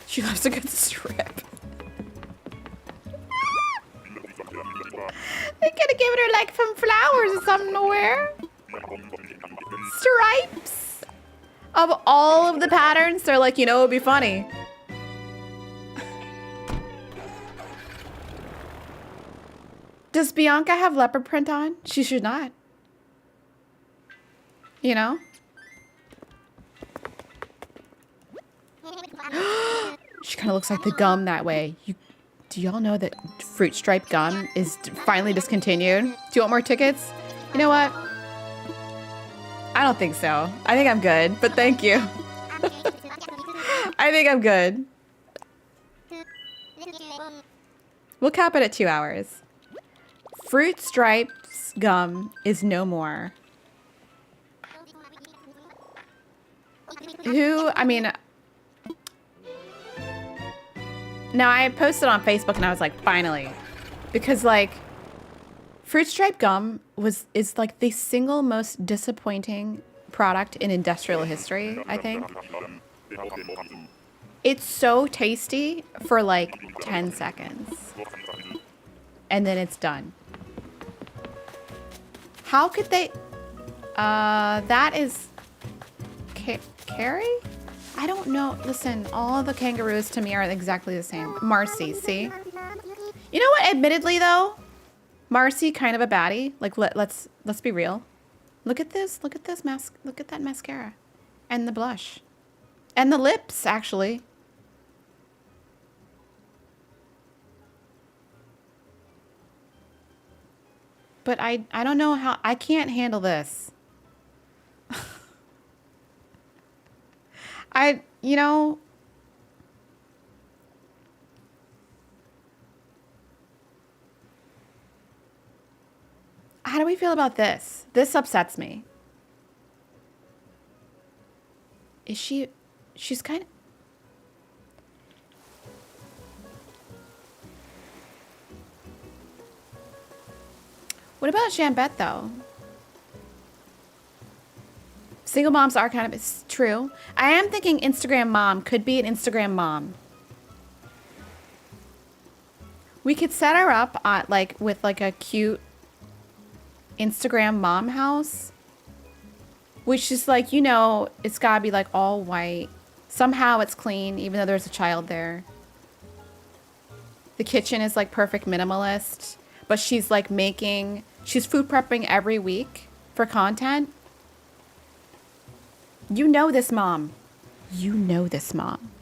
She loves a good strip. They could have given her like some flowers or something to wear. Stripes. Of all of the patterns, they're like, you know, it'd be funny. Does Bianca have leopard print on? She should not. You know? She kind of looks like the gum that way. Do y'all know that fruit stripe gum is finally discontinued? Do you want more tickets? You know what? I don't think so. I think I'm good, but thank you. I think I'm good. We'll cap it at 2 hours. Fruit stripes gum is no more. I mean, Now I posted on Facebook and I was like, finally, because like fruit stripe gum is like the single most disappointing product in industrial history, I think. It's so tasty for like 10 seconds and then it's done. How could they, that is Carrie? I don't know. Listen, all the kangaroos to me are exactly the same. Marcy, see? You know what? Admittedly, though, Marcy kind of a baddie. Like, let's be real. Look at this. Look at this mask. Look at that mascara, and the blush, and the lips. Actually, but I don't know how. I can't handle this. You know, how do we feel about this? This upsets me. Is she's kind of, what about Jambette though? Single moms are kind of, it's true. I am thinking Instagram mom could be an Instagram mom. We could set her up on, like with like a cute Instagram mom house, which is like, you know, it's gotta be like all white. Somehow it's clean, even though there's a child there. The kitchen is like perfect minimalist, but she's like she's food prepping every week for content. You know this mom. You know this mom.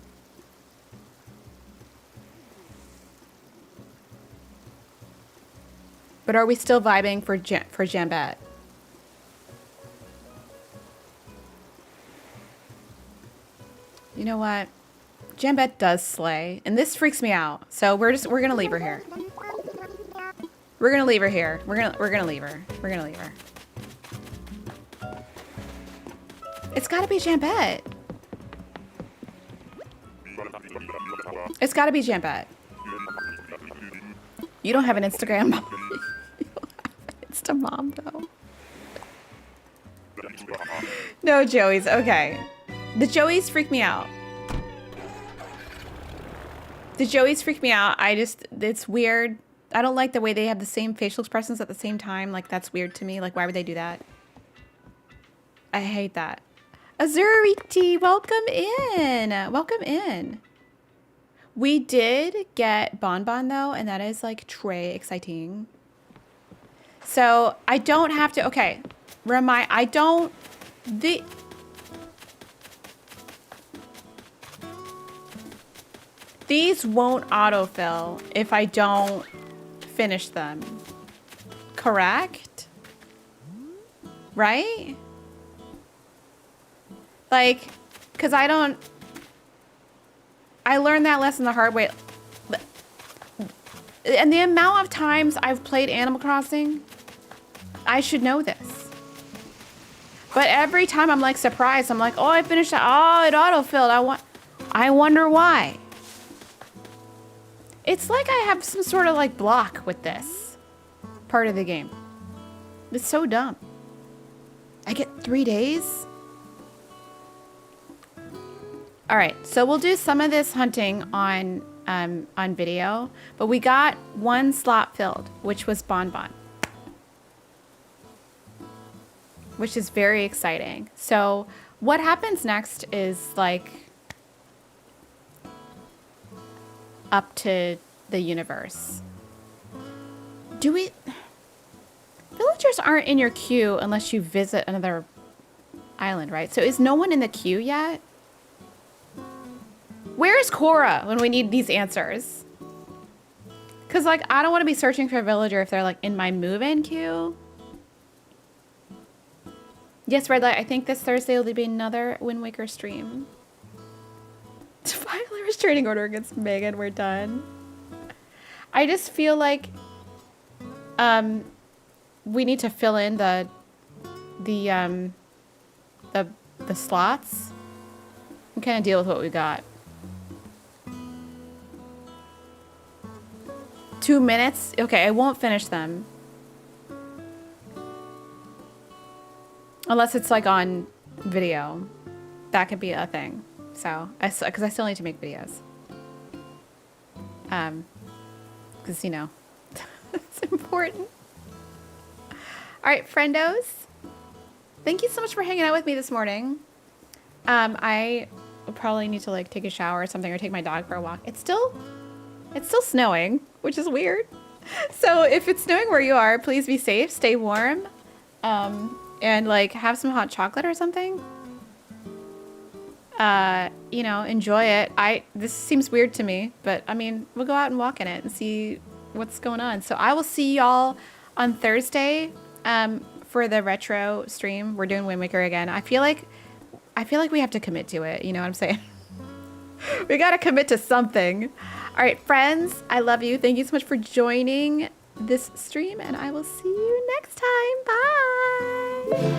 But are we still vibing for Jambette? You know what? Jambette does slay, and this freaks me out. So we're gonna leave her here. We're gonna leave her here. We're gonna leave her. We're gonna leave her. It's gotta be Jambette. It's gotta be Jambette. You don't have an Instagram mom. You don't have an Insta mom though. No Joeys. Okay. The Joeys freak me out. The Joeys freak me out. It's weird. I don't like the way they have the same facial expressions at the same time. Like, that's weird to me. Like, why would they do that? I hate that. Azuriti, welcome in. Welcome in. We did get Bonbon though, and that is like très exciting. So I don't have to, okay. These won't autofill if I don't finish them. Correct? Right? Like, because I learned that lesson the hard way. And the amount of times I've played Animal Crossing, I should know this. But every time I'm like surprised, I'm like, oh, I finished that. Oh, it autofilled. I wonder why. It's like I have some sort of like block with this part of the game. It's so dumb. I get 3 days. All right, so we'll do some of this hunting on video, but we got one slot filled, which was Bonbon, which is very exciting. So what happens next is like up to the universe. Villagers aren't in your queue unless you visit another island, right? So is no one in the queue yet? Where's Cora when we need these answers? Because, like, I don't want to be searching for a villager if they're, like, in my move-in queue. Yes, Red Light, I think this Thursday will be another Wind Waker stream. Finally, restraining order against Megan. We're done. I just feel like we need to fill in the slots and kind of deal with what we got. 2 minutes? Okay, I won't finish them. Unless it's like on video. That could be a thing. So, because I still need to make videos. Because, you know, it's important. All right, friendos. Thank you so much for hanging out with me this morning. I will probably need to like take a shower or something or take my dog for a walk. It's still snowing, which is weird. So if it's snowing where you are, please be safe, stay warm, and like have some hot chocolate or something. You know, enjoy it. This seems weird to me, but I mean, we'll go out and walk in it and see what's going on. So I will see y'all on Thursday, for the retro stream. We're doing Wind Waker again. I feel like we have to commit to it. You know what I'm saying? We got to commit to something. All right, friends, I love you. Thank you so much for joining this stream, and I will see you next time. Bye.